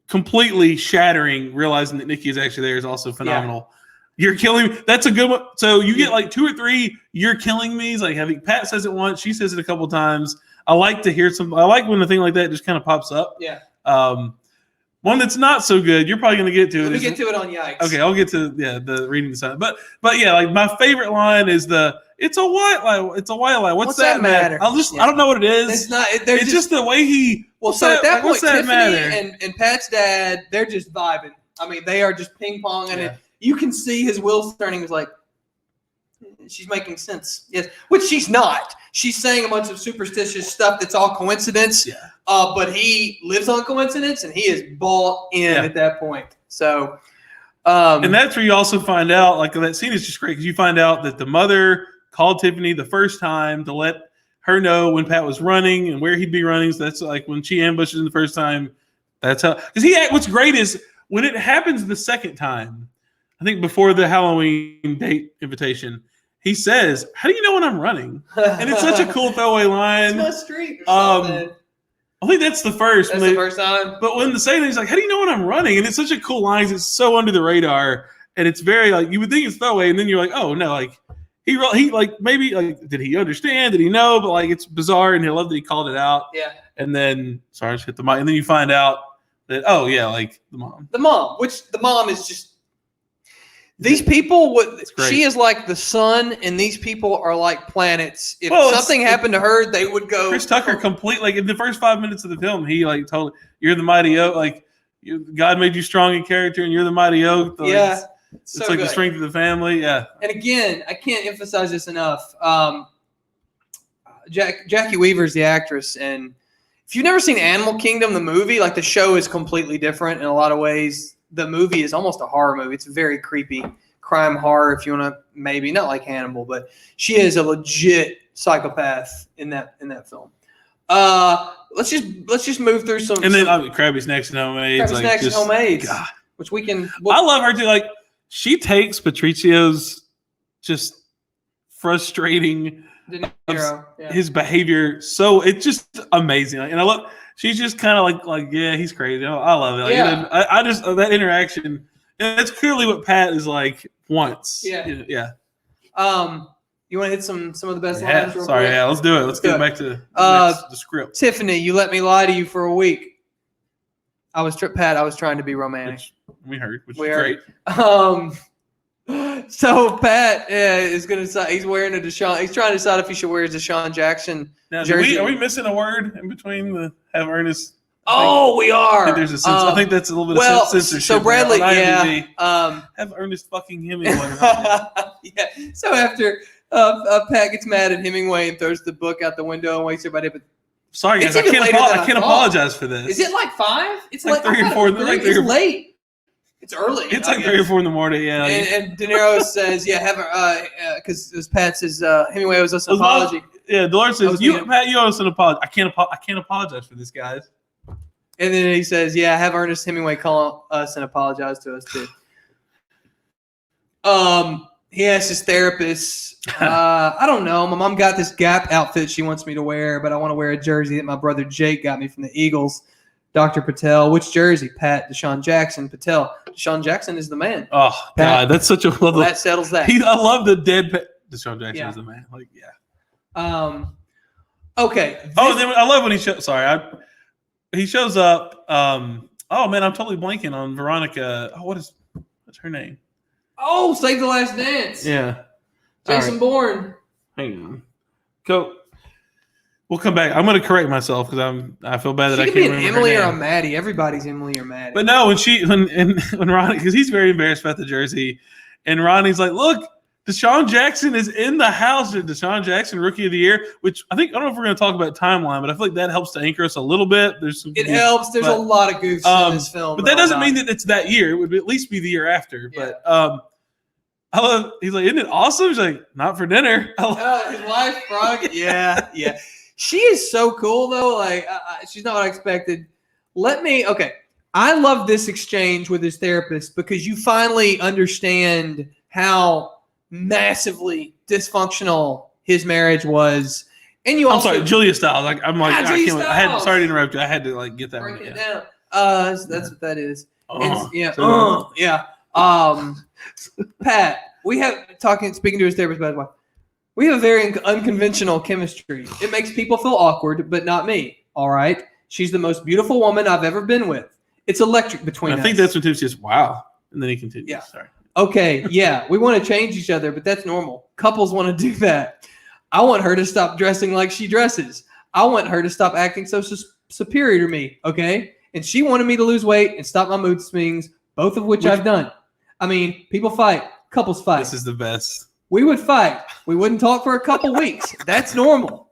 completely shattering, realizing that Nikki is actually there is also phenomenal. Yeah. You're killing me. That's a good one. So you get like 2 or 3 "you're killing me's." Like I think Pat says it once, she says it a couple times. I like to hear I like when a thing like that just kind of pops up. Yeah. One that's not so good, you're probably going to get to it. Let me get to it on Yikes. Okay, I'll get to the reading the sign. But yeah, like my favorite line is "It's a white lie. It's a white lie. What's that matter?" I don't know what it is. It's not. It's just the way he. Well, so at that point, Tiffany and Pat's dad, they're just vibing. I mean, they are just ping ponging it. You can see his wheels turning. He's like, she's making sense. Yes, which she's not. She's saying a bunch of superstitious stuff that's all coincidence. Yeah. But he lives on coincidence, and he is bought in at that point. So, and that's where you also find out, like that scene is just great because you find out that the mother called Tiffany the first time to let her know when Pat was running and where he'd be running. So that's like when she ambushes him the first time. That's how. Because what's great is when it happens the second time. I think before the Halloween date invitation, he says, "How do you know when I'm running?" And it's such a cool throwaway line. It's my street or something. I think that's the first. That's the first time. But when the second, he's like, "How do you know when I'm running?" And it's such a cool line. It's so under the radar, and it's very like you would think it's throwaway, and then you're like, "Oh no!" Like he like maybe like did he understand? Did he know? But like it's bizarre, and I love that he called it out. Yeah. And then sorry, I just hit the mic. And then you find out that like the mom, which the mom is just. These people, she is like the sun, and these people are like planets. If something happened to her, they would go. Chris Tucker complete like in the first 5 minutes of the film, he like told you're the mighty oak, like God made you strong in character, and you're the mighty oak. Like, it's like the strength of the family. Yeah. And again, I can't emphasize this enough. Jackie Weaver's the actress, and if you've never seen Animal Kingdom, the movie, like the show is completely different in a lot of ways. The movie is almost a horror movie. It's very creepy crime horror, if you want to, maybe not like Hannibal, but she is a legit psychopath in that film. Let's just move through some. And then Krabby Snacks and Homemades. Krabby Snacks and Homemades, God. Which we can. I love her too. Like she takes Patricio's just frustrating his behavior. So it's just amazing. And I love. She's just kind of like yeah, he's crazy. I love it. Like, I just that interaction. And that's clearly what Pat is like wants. Yeah. Yeah. You want to hit some of the best lines? Real sorry. quick? Yeah. Let's do it. Let's get back to the script. Tiffany, you let me lie to you for a week. Pat. I was trying to be romantic. We heard, which is great. So Pat is going to decide. He's wearing a Deshaun. He's trying to decide if he should wear his Deshaun Jackson now, jersey. Are we missing a word in between the have Ernest? Oh, we I are. think there's a I think that's a little bit well, of censorship. so Bradley, there on yeah. IMDb. Have Ernest fucking Hemingway. Yeah. So after Pat gets mad at Hemingway and throws the book out the window and wakes everybody up. Sorry, guys, It's even later than I I can't thought. apologize for this. Is it like 5? It's like 3 or 4. It's late. It's early. It's like 3 or 4 in the morning. Yeah. And De Niro says, "Yeah, have because as Pat says, Hemingway owes us an apology." Yeah, Dolores says, Pat, you owe us an apology. I can't apologize for this, guys. And then he says, "Yeah, have Ernest Hemingway call us and apologize to us too." He asks his therapist, "I don't know. My mom got this Gap outfit she wants me to wear, but I want to wear a jersey that my brother Jake got me from the Eagles." Dr. Patel, which jersey? Pat, Deshaun Jackson, Patel. Deshaun Jackson is the man. Oh, Pat, God, that's such a well, that settles that. I love the dead Deshaun Jackson is the man. Like, yeah. Okay. Then I love when he shows. Sorry, he shows up. Oh man, I'm totally blanking on Veronica. Oh, what's her name? Oh, Save the Last Dance. Yeah, Jason Bourne. Hang on. Go. We'll come back. I'm going to correct myself because I feel bad that I can't remember. She could be an Emily her or name. a Maddie. Everybody's Emily or Maddie. But no, when Ronnie, because he's very embarrassed about the jersey, and Ronnie's like, "Look, Deshaun Jackson is in the house." Deshaun Jackson, Rookie of the Year, which I think I don't know if we're going to talk about timeline, but I feel like that helps to anchor us a little bit. It helps. There's a lot of goofs in this film, but that doesn't mean that it's that year. It would at least be the year after. Yeah. But I love. He's like, "Isn't it awesome?" He's like, "Not for dinner." His wife, Veronica. Yeah. She is so cool though. Like she's not what I expected. Okay. I love this exchange with his therapist because you finally understand how massively dysfunctional his marriage was, and you. I'm sorry, Julia Stiles. I can't. Sorry to interrupt you. I had to get that. Break it down. That's what that is. Pat, speaking to his therapist about his wife. We have a very unconventional chemistry. It makes people feel awkward, but not me. All right. She's the most beautiful woman I've ever been with. It's electric between us. I think that's when Tim says, "Wow," and then he continues. Yeah. Sorry. Okay. Yeah. We want to change each other, but that's normal. Couples want to do that. I want her to stop dressing like she dresses. I want her to stop acting so superior to me. Okay. And she wanted me to lose weight and stop my mood swings, both of which I've done. I mean, people fight. Couples fight. This is the best. We would fight. We wouldn't talk for a couple weeks. That's normal.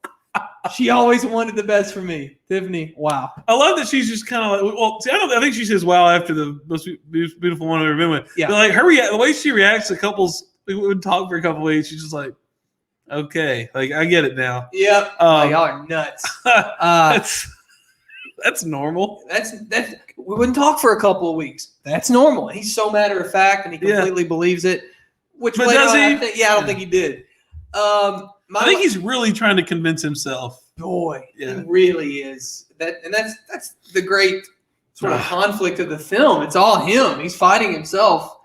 She always wanted the best for me. Tiffany, wow. I love that she's just kind of like, well, see, I think she says wow after the most beautiful one I've ever been with. Yeah. But like the way she reacts to couples, we wouldn't talk for a couple weeks. She's just like, okay, like I get it now. Yep. Y'all are nuts. That's normal. That's we wouldn't talk for a couple of weeks. That's normal. He's so matter of fact, and he completely believes it. But does he? I don't think he did. I think he's really trying to convince himself. Boy, he really is. That's the great sort of conflict of the film. It's all him. He's fighting himself.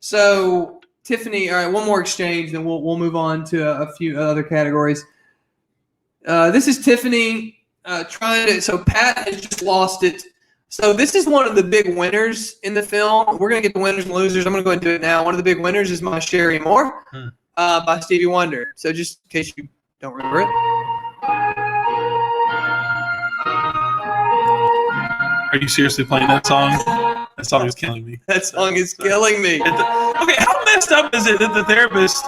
So Tiffany, all right, one more exchange, then we'll move on to a few other categories. This is Tiffany trying to. So Pat has just lost it. So this is one of the big winners in the film. We're going to get the winners and losers. I'm going to go ahead and do it now. One of the big winners is My Sherry Moore by Stevie Wonder. So just in case you don't remember it. Are you seriously playing that song? That song is killing me. That song is killing me. Okay, how messed up is it that the therapist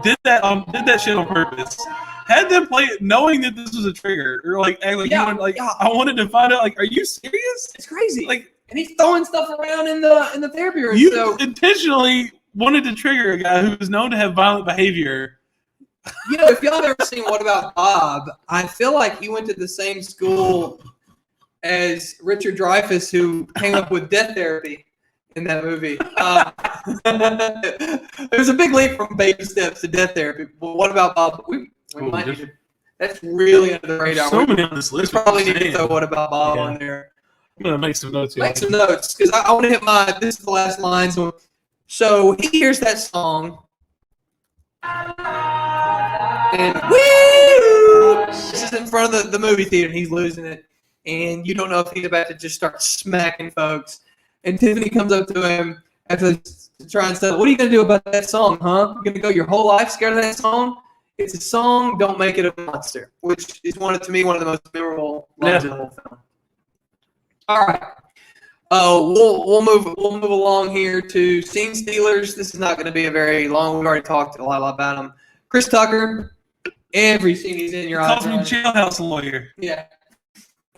did that shit on purpose? Had them play it knowing that this was a trigger, or I wanted to find out. Like, are you serious? It's crazy. Like, and he's throwing stuff around in the therapy room. You intentionally wanted to trigger a guy who was known to have violent behavior. You know, if y'all have ever seen What About Bob, I feel like he went to the same school as Richard Dreyfuss, who came up with death therapy in that movie. There's a big leap from baby steps to death therapy. But What About Bob? That's really under the radar. So many on this list. We probably need to throw What About Bob on there. I'm going to make some notes here. Make some notes, because I want to hit this is the last line. So he hears that song. And woo! This is in front of the movie theater, and he's losing it. And you don't know if he's about to just start smacking folks. And Tiffany comes up to him after trying to say, "What are you going to do about that song, huh? You're going to go your whole life scared of that song? It's a song, don't make it a monster," which is to me one of the most memorable lines of the whole film. All right. We'll move along here to scene stealers. This is not going to be a very long. We've already talked a lot about him. Chris Tucker. Every scene he's in, your eyes. Calls me jailhouse lawyer. Yeah.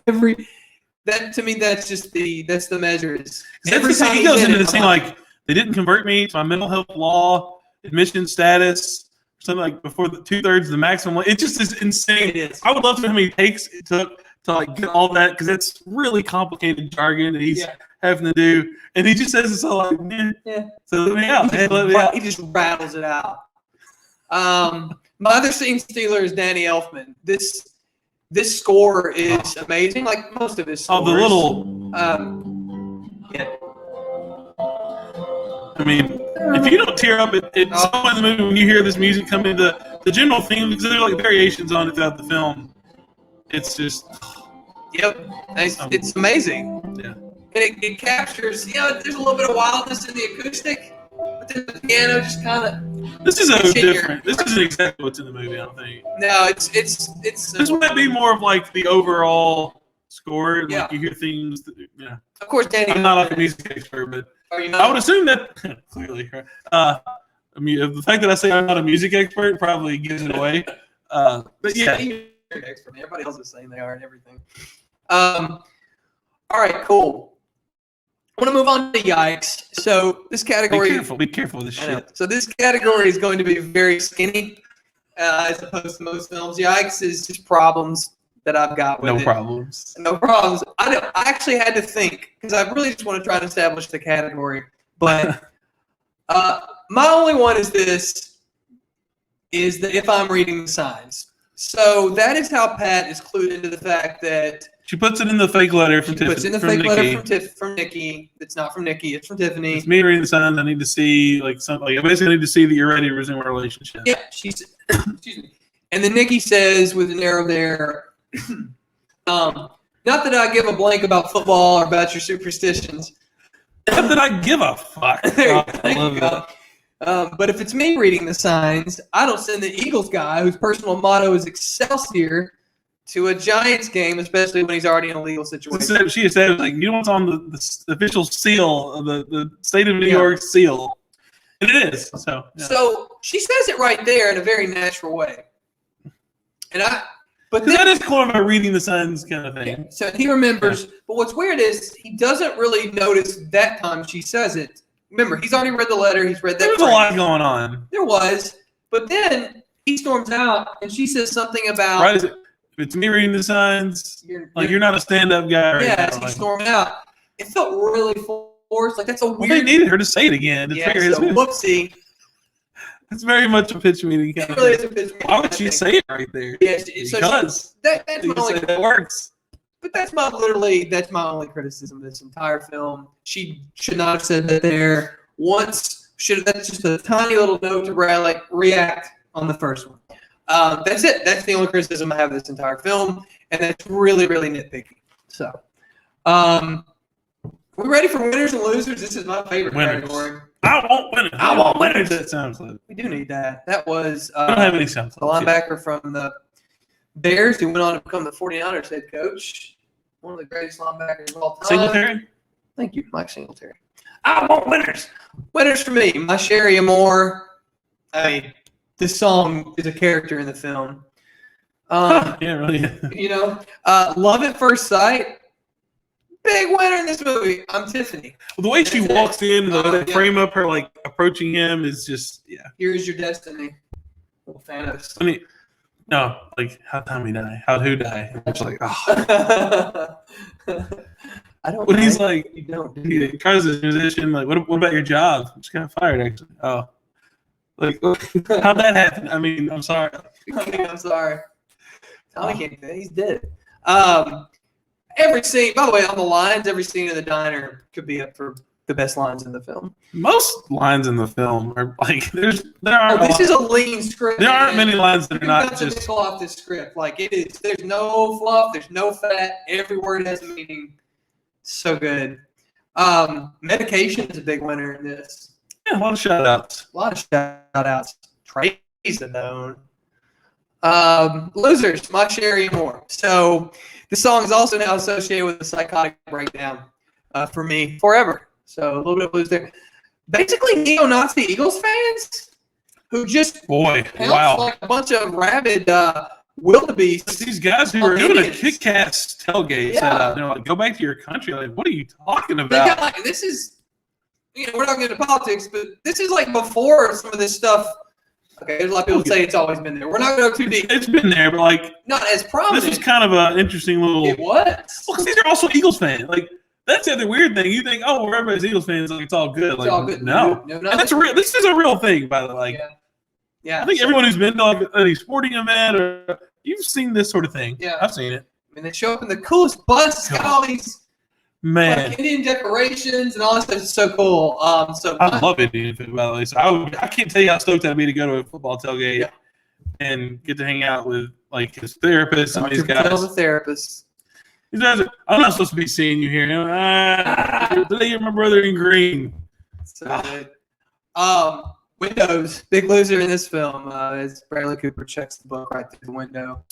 That to me, that's the measure. Is Every time he goes into this thing like they didn't convert me to my mental health law admission status, something like before the 2/3 of the maximum. It just is insane. It is. I would love to know how many takes it took to like get all that because it's really complicated jargon that he's having to do, and he just says it's all like, so let me out. He just rattles it out. My other scene stealer is Danny Elfman. This score is amazing, like most of his scores. Oh, the little. I mean, if you don't tear up at some in the movie when you hear this music come in, the general theme, because there are like variations on it throughout the film, it's just. Yep, it's amazing. Yeah. And it captures, there's a little bit of wildness in the acoustic, but then the piano just kind of. This is different. This isn't exactly what's in the movie, I don't think. No, it's. This might be more of like the overall score. And like you hear things. Of course, Danny. I'm not like a music expert, but I would assume that clearly. I mean, the fact that I say I'm not a music expert probably gives it away. But yeah. Everybody else is saying they are and everything. All right, cool. I want to move on to yikes. So this category. Be careful with this shit. So this category is going to be very skinny, as opposed to most films. Yikes is just problems that I've got with it. No problems. I actually had to think because I really just want to try to establish the category. But my only one is this: is that if I'm reading the signs. So that is how Pat is clued into the fact that she puts it in the fake letter from Tiffany. Puts in the fake letter from Nikki. It's not from Nikki. It's from Tiffany. It's me reading the signs. I need to see like something. I basically need to see that you're ready to resume a relationship. Yeah, she's. Excuse me. And then Nikki says with an arrow there, not that I give a blank about football or about your superstitions. Not that I give a fuck. I love that. But if it's me reading the signs, I don't send the Eagles guy, whose personal motto is Excelsior, to a Giants game, especially when he's already in a legal situation. She said, like, you know what's on the official seal of the state of New York seal. And it is. So she says it right there in a very natural way. But that is kind of a reading the signs kind of thing. Yeah, so he remembers. But what's weird is he doesn't really notice that time she says it. Remember, he's already read the letter. He's read that. There was a lot going on. There was. But then he storms out and she says something about. Right. If it's me reading the signs, you're not a stand-up guy right now. Yeah, he stormed out. It felt really forced. Like, that's a weird. Well, they needed her to say it again. Whoopsie. It's very much a pitch meeting kind of thing. Why would she say it right there? Yes, because that's my only. That works. But that's my only criticism of this entire film. She should not have said that there once. That's just a tiny little note to react on the first one. That's it. That's the only criticism I have of this entire film, and that's really, really nitpicky. So, we ready for winners and losers? This is my favorite category. I want winners. I want winners. That sounds like we do need that. That was I don't have any sounds. The linebacker from the Bears who went on to become the 49ers head coach. One of the greatest linebackers of all time. Singletary? Thank you, Mike Singletary. I want winners. Winners for me. My Sherry Amore. I mean, this song is a character in the film. Yeah, really. Love at First Sight. Big winner in this movie. I'm Tiffany. Well, the way she walks in, the frame up her like approaching him is just Here is your destiny. Little Thanos. I mean, no, like how'd Tommy die? How'd who die? It's like, oh. I don't. When he's like, you don't. He tries as a musician. Like, what about your job? I just got fired actually. Oh, like how'd that happen? I mean, I'm sorry. I'm sorry. Tommy can't. He's dead. Every scene, by the way, on the lines, every scene in the diner could be up for the best lines in the film. Most lines in the film are like there aren't. This is a lean script. There aren't many lines that are not just nickel off this script. Like it is. There's no fluff. There's no fat. Every word has a meaning. So good. Medication is a big winner in this. Yeah, a lot of shout outs. A lot of shout outs. Trace known. Losers, my Sherry Moore. So This song is also now associated with a psychotic breakdown for me forever. So a little bit of blues there. Basically, neo-Nazi Eagles fans who just pounce like a bunch of rabid wildebeests. These guys who are doing a kick-ass tailgate setup, they're like, go back to your country. Like, what are you talking about? They got like, this is, we're not getting into politics, but this is like before some of this stuff. Okay, there's a lot of people say it's always been there. We're not going to go too deep. It's been there, but like not as prominent. This was kind of an interesting little. It was. Well, these are also Eagles fans. Like that's the other weird thing. You think, oh, well, everybody's Eagles fans, like it's all good. It's like all good. No, no, and that's a real. This is a real thing, by the way. Like, yeah. I think everyone who's been to like any sporting event or you've seen this sort of thing. Yeah, I've seen it. I mean, they show up in the coolest bus. It's got all these. Man, like Indian decorations and all that stuff is so cool. So I love Indian food, by the way. So I can't tell you how stoked I'd be to go to a football tailgate and get to hang out with like his therapist and these guys. The therapist. These guys are, I'm not supposed to be seeing you here. Today you're my brother in green. So good. Windows, big loser in this film. As Bradley Cooper checks the book right through the window.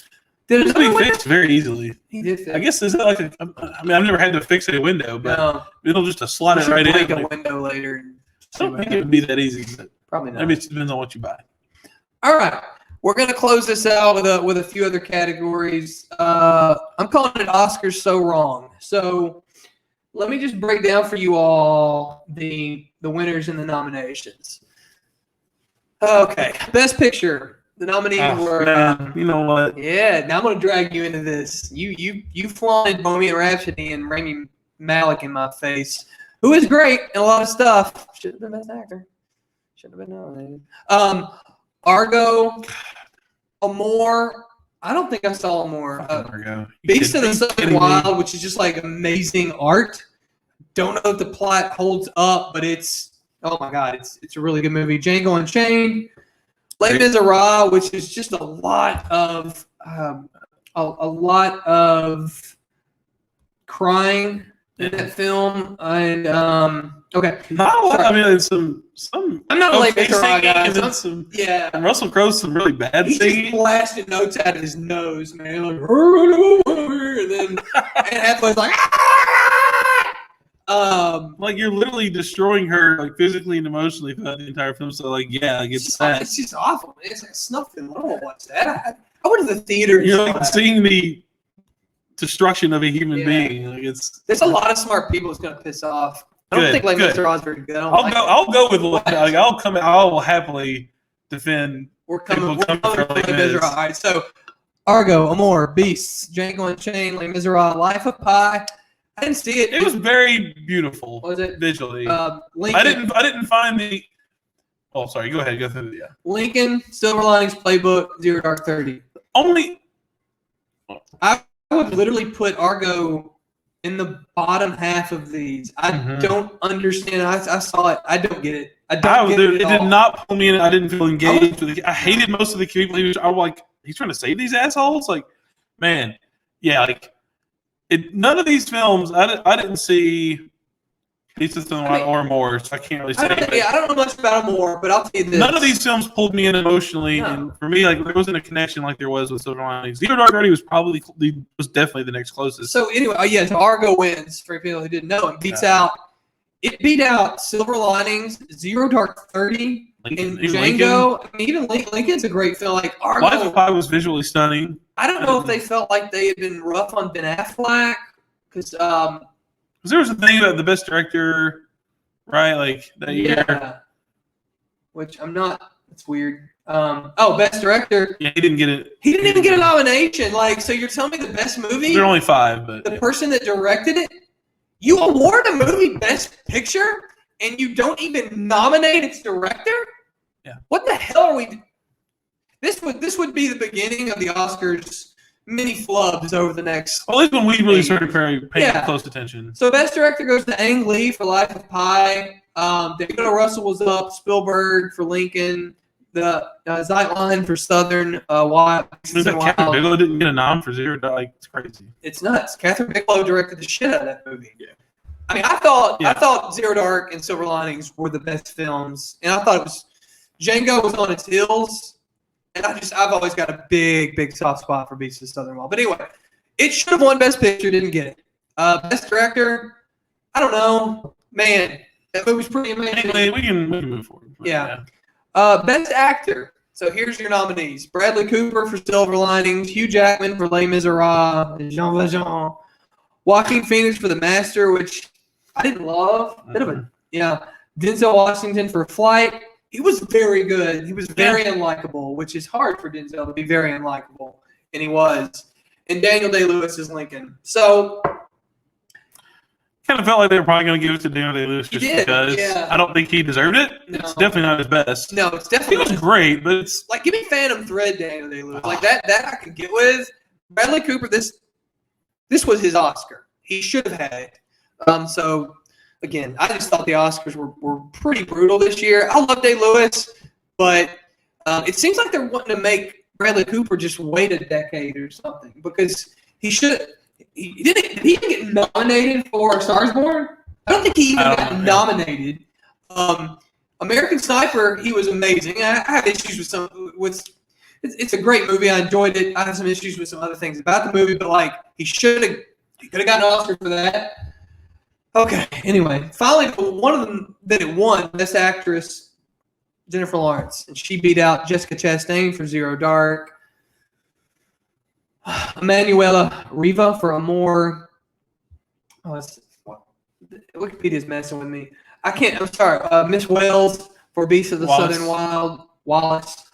Did it be fixed very easily? He did fix. I guess is that like a, I mean, I've never had to fix a window, but it'll just slide it right in. Break a window later. I don't think it would be that easy, but probably not. Maybe it depends on what you buy. All right, we're gonna close this out with a few other categories. I'm calling it Oscars So Wrong. So let me just break down for you all the winners and the nominations. Okay, Best Picture. The nominees were. Man, you know what? Yeah, now I'm gonna drag you into this. You flaunted Bohemian Rhapsody and Rami Malek in my face, who is great in a lot of stuff. Should have been Best Actor. Should have been nominated. Argo, Amore. I don't think I saw Amore. Beast of the Southern Wild, which is just like amazing art. Don't know if the plot holds up, but it's oh my god, it's a really good movie. Django Unchained. Les Miserables, which is just a lot of crying in that film, and okay. I mean, some. I'm not a Les Miserables guy. And Russell Crowe's some really bad singing. He's just blasting notes out of his nose, man. Like, and then Anne Hathaway's like. Like you're literally destroying her, like physically and emotionally throughout the entire film. So, like, yeah, like it's sad. It's just awful. Man. It's like a snuff film. I don't want to watch that. I went to the theater. You're like seeing the destruction of a human being. Like there's a lot of smart people it's gonna piss off. I don't think like Mr. Oz very good. I'll go with like I will happily defend. We're coming for Les Miserables. All right, so Argo, Amore, Beasts, Django Unchained, Les Miserables, Life of Pi. I didn't see it. It was very beautiful. Was it visually? Lincoln, I didn't find the. Oh, sorry. Go ahead. Go through the. Lincoln, Silver Linings Playbook, Zero Dark 30. I would literally put Argo in the bottom half of these. I don't understand. I saw it. I don't get it. I don't get it. It did not pull me in. I didn't feel engaged with it. I hated most of the people. I was like, he's trying to save these assholes. Like, man, yeah, like. None of these films, I didn't see Beast of the Southern Wild or more, so I can't really say. I don't know much about more, but I'll tell you this. None of these films pulled me in emotionally, and for me, like there wasn't a connection like there was with Silver Linings. Zero Dark 30 was definitely the next closest. So anyway, so Argo wins for people who didn't know and beat out Silver Linings, Zero Dark 30, and Django. I mean, even Lincoln's a great film. Like Argo, Life of Pi was visually stunning. I don't know if they felt like they had been rough on Ben Affleck because there was a thing about the best director, right? Like that year, which I'm not. It's weird. Best director. Yeah, he didn't get it. He didn't even get a nomination. Like, so you're telling me the best movie? There are only 5, but the person that directed it, you award a movie Best Picture, and you don't even nominate its director? Yeah. What the hell are we? This would be the beginning of the Oscars mini flubs over the next. Well, at least when we really started paying close attention. So Best Director goes to Ang Lee for Life of Pi. David O. Russell was up. Spielberg for Lincoln. The Zeitline for Southern Wild. Catherine Bigelow didn't get a nom for Zero Dark. Like, it's crazy. It's nuts. Catherine Bigelow directed the shit out of that movie. Yeah. I mean, I thought Zero Dark and Silver Linings were the best films, and I thought it was Django was on its heels. And I've always got a big soft spot for Beasts of the Southern Wild. But anyway, It should have won Best Picture, didn't get it. Best Director, I don't know. Man, that movie's pretty amazing. Anyway, we can move forward. Yeah. Best Actor. So here's your nominees. Bradley Cooper for Silver Linings, Hugh Jackman for Les Miserables, Jean Valjean, Joaquin Phoenix for The Master, which I didn't love. Bit of a, Denzel Washington for Flight. He was very good. He was very unlikable, which is hard for Denzel to be very unlikable, and he was. And Daniel Day-Lewis is Lincoln. So kind of felt like they were probably going to give it to Daniel Day-Lewis just because I don't think he deserved it. No. It's definitely not his best. No, it's definitely He was great, but it's like, give me Phantom Thread, Daniel Day-Lewis. Like that I can get with. Bradley Cooper, this was his Oscar. He should have had it. So again, I just thought the Oscars were pretty brutal this year. I love Day-Lewis, but it seems like they're wanting to make Bradley Cooper just wait a decade or something, because he should. He didn't get nominated for Stars Born. I don't think he even got nominated. American Sniper, he was amazing. I have issues with it's a great movie. I enjoyed it. I have some issues with some other things about the movie, but like he could have gotten an Oscar for that. Okay. Anyway, finally, one of them that it won, Best Actress, Jennifer Lawrence, and she beat out Jessica Chastain for Zero Dark. Emanuela Riva for Amor. Wikipedia's messing with me. I'm sorry. Miss Wales for Beasts of the Southern Wild. Wallace.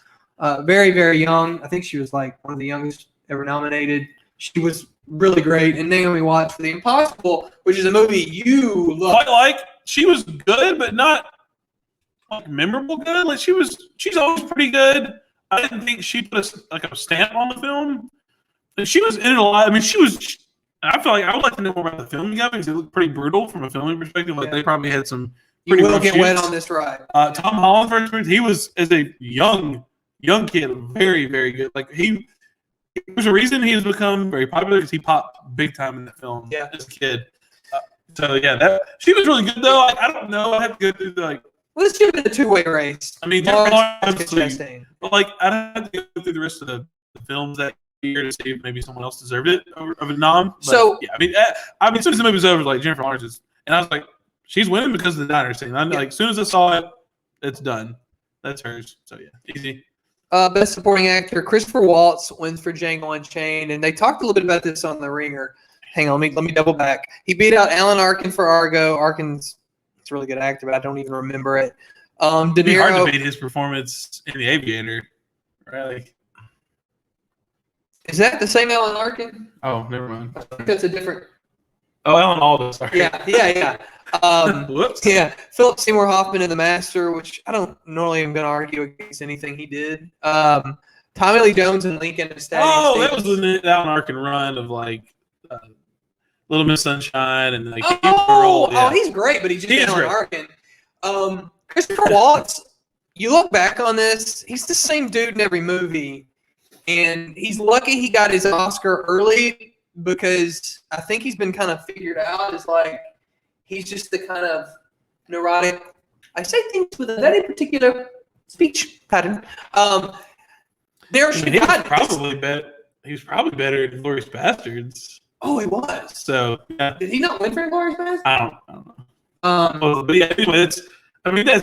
Very, very young. I think she was like one of the youngest ever nominated. She was really great. And Naomi Watts for The Impossible, which is a movie you love. quite like. She was good, but not like memorable good. Like she's always pretty good. I didn't think she put a stamp on the film. And she was in it a lot. I mean, I feel like I would like to know more about the filming of it because it looked pretty brutal from a filming perspective. Like they probably had some pretty You will rough get shoots. wet on this ride. Tom Holland, for instance, he was as a young kid, very, very good. Like there's a reason he has become very popular because he popped big time in the film as a kid. She was really good though. I don't know. I have to go through Well, this should have been a two-way race. I mean, but like I'd have to go through the rest of the films that year to see if maybe someone else deserved it of a nom. But, So I mean, as soon as the movie was over, like Jennifer Lawrence, and I was like, she's winning because of the diner scene. I'm like, as soon as I saw it, it's done. That's hers. So yeah, easy. Best Supporting Actor, Christopher Waltz wins for Django Unchained, and they talked a little bit about this on The Ringer. Hang on, let me double back. He beat out Alan Arkin for Argo. Arkin's a really good actor, but I don't even remember it. De Niro. It'd be hard to beat his performance in The Aviator, right? Like, is that the same Alan Arkin? oh, never mind. I think that's a different. Oh, Alan Alda, sorry. Yeah. Whoops. Yeah, Philip Seymour Hoffman in The Master, which I don't normally am going to argue against anything he did. Tommy Lee Jones and Lincoln and Static that was the Alan Arkin run of like Little Miss Sunshine and like. He's great, but he's just Alan Arkin. Christopher Waltz. You look back on this, he's the same dude in every movie, and he's lucky he got his Oscar early because I think he's been kind of figured out as like. He's just the kind of neurotic. I say things with a very particular speech pattern. He was probably better in Glorious Bastards. Oh, he was. So yeah. Did he not win for Glorious Bastards? I don't know. But yeah, anyway,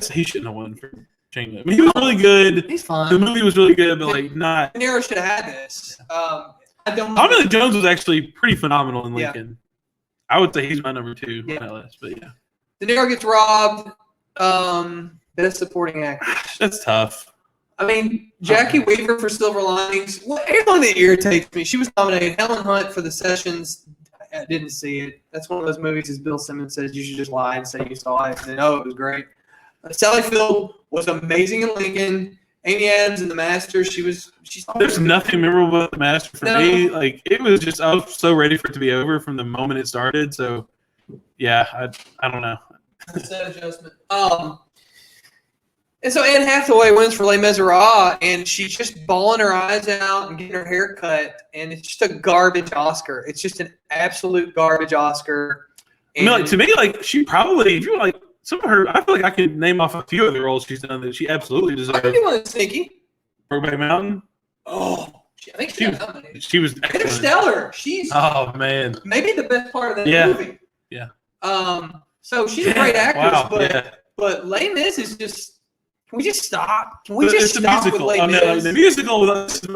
he shouldn't have won for Django. I mean, he was really good. He's fine. The movie was really good, but like not. De Niro should have had this. I don't. Tommy Lee Jones was actually pretty phenomenal in Lincoln. Yeah. I would say he's my number 2 on that list, but yeah. De Niro gets robbed. Best Supporting Actor. That's tough. I mean, Jackie Weaver for Silver Linings. Well, everything that irritates me. She was nominated. Helen Hunt for The Sessions. I didn't see it. That's one of those movies, as Bill Simmons says, you should just lie and say you saw it. And then, it was great. Sally Field was amazing in Lincoln. Amy Adams in The Master. There's nothing memorable about The Master for me. Like it was just, I was so ready for it to be over from the moment it started. So, yeah, I don't know. Set adjustment. And so Anne Hathaway wins for Les Miserables, and she's just bawling her eyes out and getting her hair cut, and it's just a garbage Oscar. It's just an absolute garbage Oscar. And I mean, to me, like she probably, if you like some of her, I feel like I could name off a few other roles she's done that she absolutely deserves. I can do one sneaky. Brokeback Mountain. Oh, I think she got nominated. She was excellent. Interstellar. She's Oh man, maybe the best part of that Yeah. movie. Yeah. So she's a great actress, Wow, but yeah. but Les Mis is just. Can we just stop? Can But we just it's a stop musical. with Les I mean, like, Mis? the musical.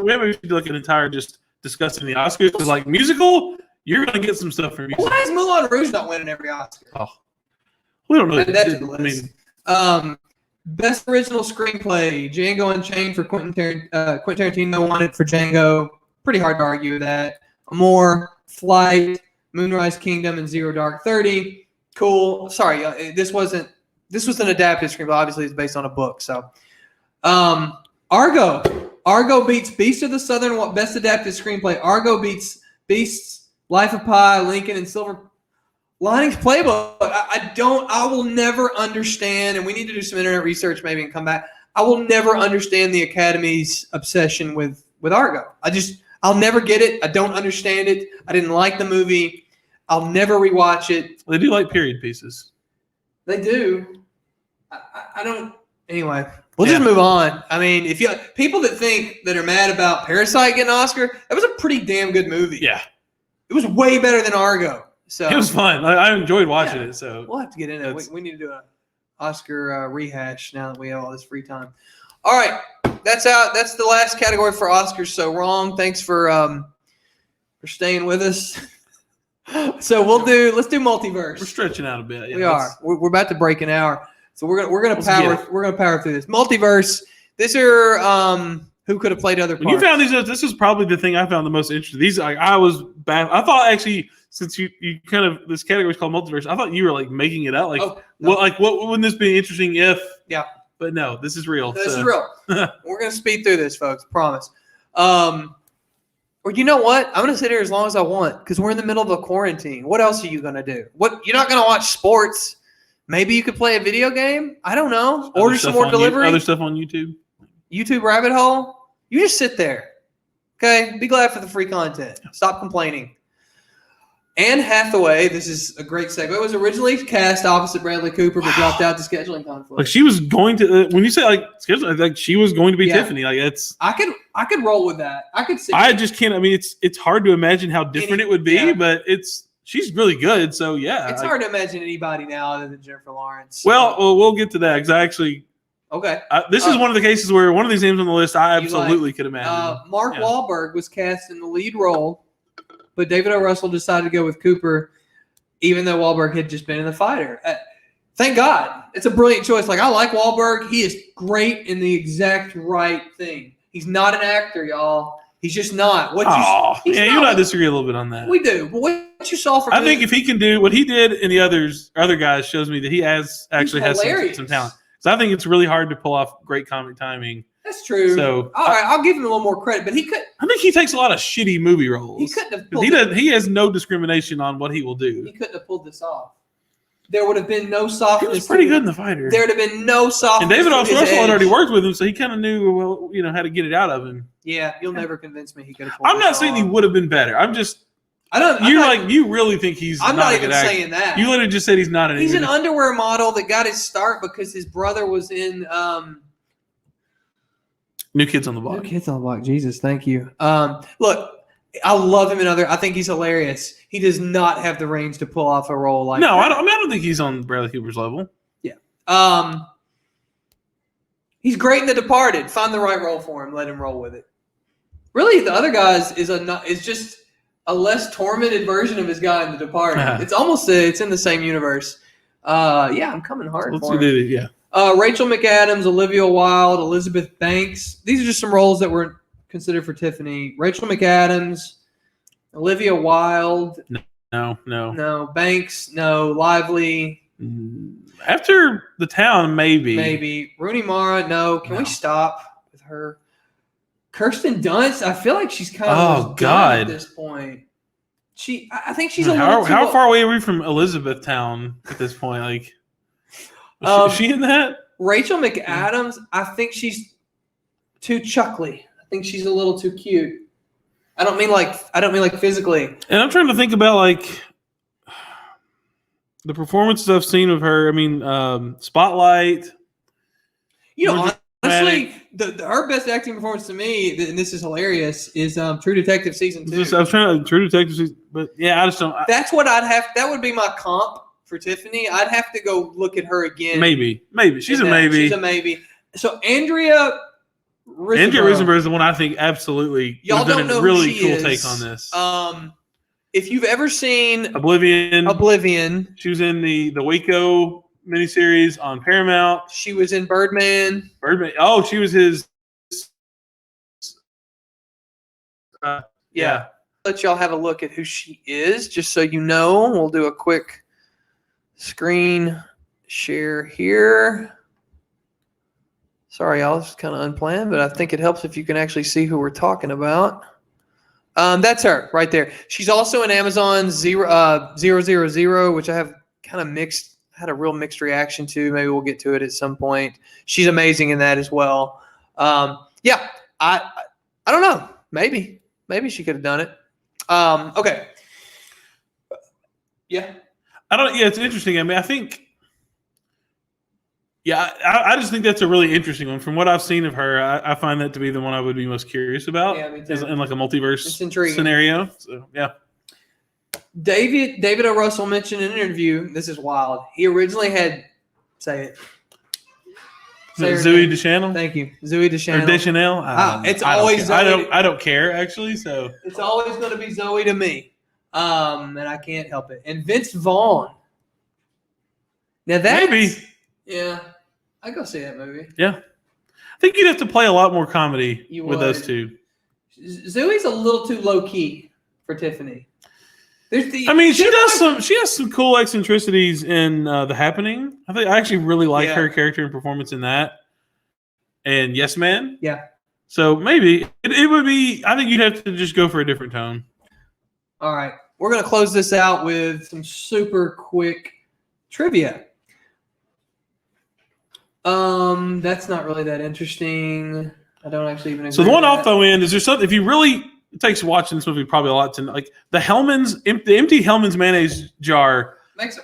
We have to do like an entire just discussing the Oscars because like musical, you're gonna get some stuff from musical. Why is Moulin Rouge not winning every Oscar? Oh, we don't know. Add that to the I list. mean, Best original screenplay: Django Unchained for Quentin Tarantino won it for Django. Pretty hard to argue with that. Amore, Flight, Moonrise Kingdom, and Zero Dark 30. Cool. Sorry, this was an adapted screenplay. Obviously, it's based on a book. So, Argo beats Beast of the Southern Best Adapted Screenplay. Argo beats Beasts, Life of Pi, Lincoln, and Silver Linings Playbook. I will never understand, and we need to do some internet research maybe and come back. I will never understand the Academy's obsession with Argo. I'll never get it. I don't understand it. I didn't like the movie. I'll never rewatch it. they do like period pieces. They do. I don't. Anyway, we'll just move on. I mean, if people that are mad about Parasite getting an Oscar, that was a pretty damn good movie. Yeah, It was way better than Argo. So it was fun. I enjoyed watching it. So we'll have to get into it. We need to do an Oscar rehash now that we have all this free time. All right, that's out. That's the last category for Oscars So Wrong. Thanks for staying with us. So let's do multiverse. we're stretching out a bit. Yeah, We are. We're about to break an hour, so we're gonna Let's power. get it. We're gonna power through this multiverse. These are who could have played other parts. When you found these, this is probably the thing I found the most interesting. These, I was bad. I thought actually, since you kind of this category is called multiverse, I thought you were like making it out. Like, Oh, no. what wouldn't this be interesting if? Yeah. But no, this is real. This is real. We're gonna speed through this, folks. Promise. Or you know what? I'm gonna sit here as long as I want because we're in the middle of a quarantine. What else are you gonna do? What you're not gonna watch sports? Maybe you could play a video game. I don't know. Order some more delivery. Other stuff on YouTube. YouTube rabbit hole. You just sit there. Okay? Be glad for the free content. Stop complaining. Anne Hathaway, this is a great segue, was originally cast opposite Bradley Cooper but dropped out to scheduling conflict. Like she was going to when you say like schedule, like she was going to be Yeah. Tiffany. Like it's I could roll with that. I could see. I just can't. I mean, it's hard to imagine how different it would be, Yeah. but she's really good. So yeah, It's like, hard to imagine anybody now other than Jennifer Lawrence. Well, we'll get to that because I actually okay. this is one of the cases where one of these names on the list I You absolutely could imagine. Mark Yeah. Wahlberg was cast in the lead role, but David O. Russell decided to go with Cooper, even though Wahlberg had just been in The Fighter. Thank God. It's a brilliant choice. Like, I like Wahlberg. He is great in the exact right thing. He's not an actor, y'all. He's just not. He's yeah, you and I disagree a little bit on that. We do. But what you saw from I think if he can do what he did in the other guys shows me that he actually has hilarious. some talent. So I think it's really hard to pull off great comic timing. That's true. So all right, I'll give him a little more credit, but he could. I think he takes a lot of shitty movie roles. He couldn't have. He has no discrimination on what he will do. He couldn't have pulled this off. There would have been no softness. He was pretty good in The Fighter. There would have been no softness. And David to his Russell had already edge. worked with him, so he kind of knew, how to get it out of him. Yeah, you'll never convince me he could have pulled I'm not this saying he off. would have been better. I'm just you really think he's. I'm not even saying that. You literally just said he's not an. He's an underwear model that got his start because his brother was in New Kids on the Block. New Kids on the Block. Jesus, thank you. Look, I love him in other. I think he's hilarious. He does not have the range to pull off a role like. No, that. I don't think he's on Bradley Cooper's level. Yeah. He's great in The Departed. Find the right role for him. Let him roll with it. Really, the other guys is just a less tormented version of his guy in The Departed. It's almost it's in the same universe. Yeah, I'm coming hard Let's for him. do it. Yeah. Rachel McAdams, Olivia Wilde, Elizabeth Banks. These are just some roles that were considered for Tiffany. Rachel McAdams, Olivia Wilde. No. Banks. No. Lively. After The Town, maybe. Maybe. Rooney Mara. No. Can we stop with her? Kirsten Dunst. I feel like she's kind of done at this point. I think she's a little How far away are we from Elizabethtown at this point? Like, is she in that? Rachel McAdams. I think she's too chuckly. I think she's a little too cute. I don't mean like physically. And I'm trying to think about like the performances I've seen of her. I mean, Spotlight. Honestly, her best acting performance to me, and this is hilarious, is True Detective season 2. I was trying to True Detective, but yeah, I just don't. That's what I'd have. That would be my comp for Tiffany. I'd have to go look at her again. Maybe she's a in that. maybe. She's a maybe. So Andrea Riseborough is the one I think absolutely. Y'all don't know really who she cool is. take on this. If you've ever seen Oblivion, she was in the Waco miniseries on Paramount. She was in Birdman. Oh, she was his. Yeah. Let y'all have a look at who she is, just so you know. We'll do a quick screen share here. Sorry, y'all. This is kind of unplanned, but I think it helps if you can actually see who we're talking about. That's her right there. She's also in Amazon 000, which I have kind of had a real mixed reaction to. Maybe we'll get to it at some point. She's amazing in that as well. Yeah, I don't know. Maybe she could have done it. Okay. Yeah. Yeah, it's interesting. I mean, I think. Yeah, I just think that's a really interesting one. From what I've seen of her, I find that to be the one I would be most curious about. Yeah, me too. In like a multiverse It's scenario. So yeah. David O. Russell mentioned in an interview. This is wild. He originally had say her Zooey name. Deschanel. Thank you, Zooey Deschanel. Or Deschanel. It's always Zoe. I don't care actually. So It's always going to be Zoe to me, and I can't help it. And Vince Vaughn. Now that maybe. Yeah, I go see that movie. Yeah, I think you'd have to play a lot more comedy You with would. those two. Zoe's a little too low key for Tiffany. She has some cool eccentricities in The Happening. I actually really like her character and performance in that. And Yes Man. Yeah. So maybe it would be. I think you'd have to just go for a different tone. All right, we're gonna close this out with some super quick trivia. That's not really that interesting. I don't actually even agree. So the one with I'll that. throw in is there something if you really it takes watching this movie probably a lot to like the empty Hellman's mayonnaise jar. Makes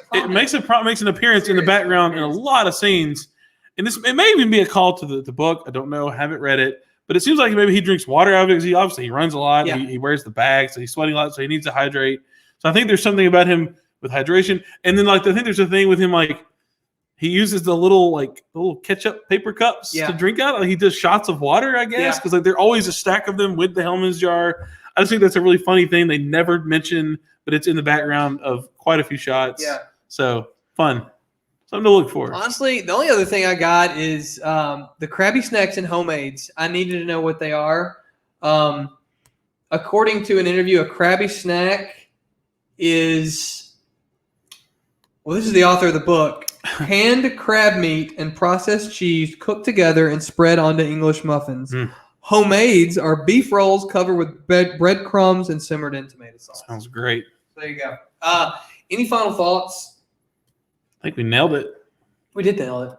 an appearance in the background in a lot of scenes. And it may even be a call to the book. I don't know. Haven't read it. But it seems like maybe he drinks water out of it because he runs a lot. Yeah. He wears the bag, so he's sweating a lot, so he needs to hydrate. So I think there's something about him with hydration. And then I think there's a thing with him he uses the little ketchup paper cups to drink out. He does shots of water, I guess, because they're always a stack of them with the Hellman's jar. I just think that's a really funny thing they never mention, but it's in the background of quite a few shots. Yeah. So fun. Something to look for. Honestly, the only other thing I got is the Krabby Snacks and Homemades. I needed to know what they are. According to an interview, a Krabby Snack is, this is the author of the book, canned crab meat and processed cheese cooked together and spread onto English muffins. Homemades are beef rolls covered with breadcrumbs and simmered in tomato sauce. Sounds great. There you go. Any final thoughts? I think we nailed it. We did nail it.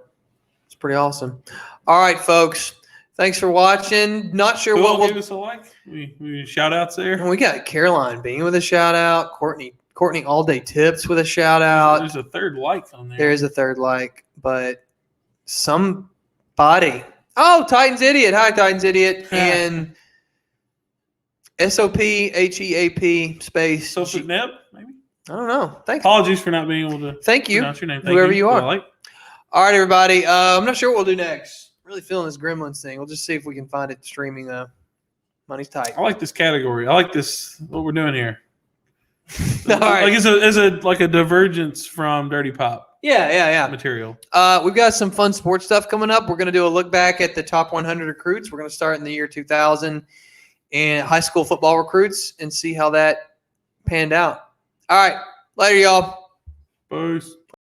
It's pretty awesome. All right, folks. Thanks for watching. Not sure Who what will give us a like. We shout outs there. We got Caroline Bean with a shout out. Courtney All Day Tips with a shout out. There's a third like on there. There is a third like, but somebody. Oh, Titans Idiot. Hi, Titans Idiot. And SOPHEAP space. Sophie Neb, maybe? I don't know. Thanks. Apologies for not being able to Thank you. pronounce your name. Whoever you are. Like. All right, everybody. I'm not sure what we'll do next. Really feeling this Gremlins thing. We'll just see if we can find it streaming though. Money's tight. I like this category. I like this. What we're doing here. All right. Like as a divergence from Dirty Pop. Yeah. Material. We've got some fun sports stuff coming up. We're going to do a look back at the top 100 recruits. We're going to start in the year 2000 and high school football recruits and see how that panned out. All right. Later, y'all. Peace.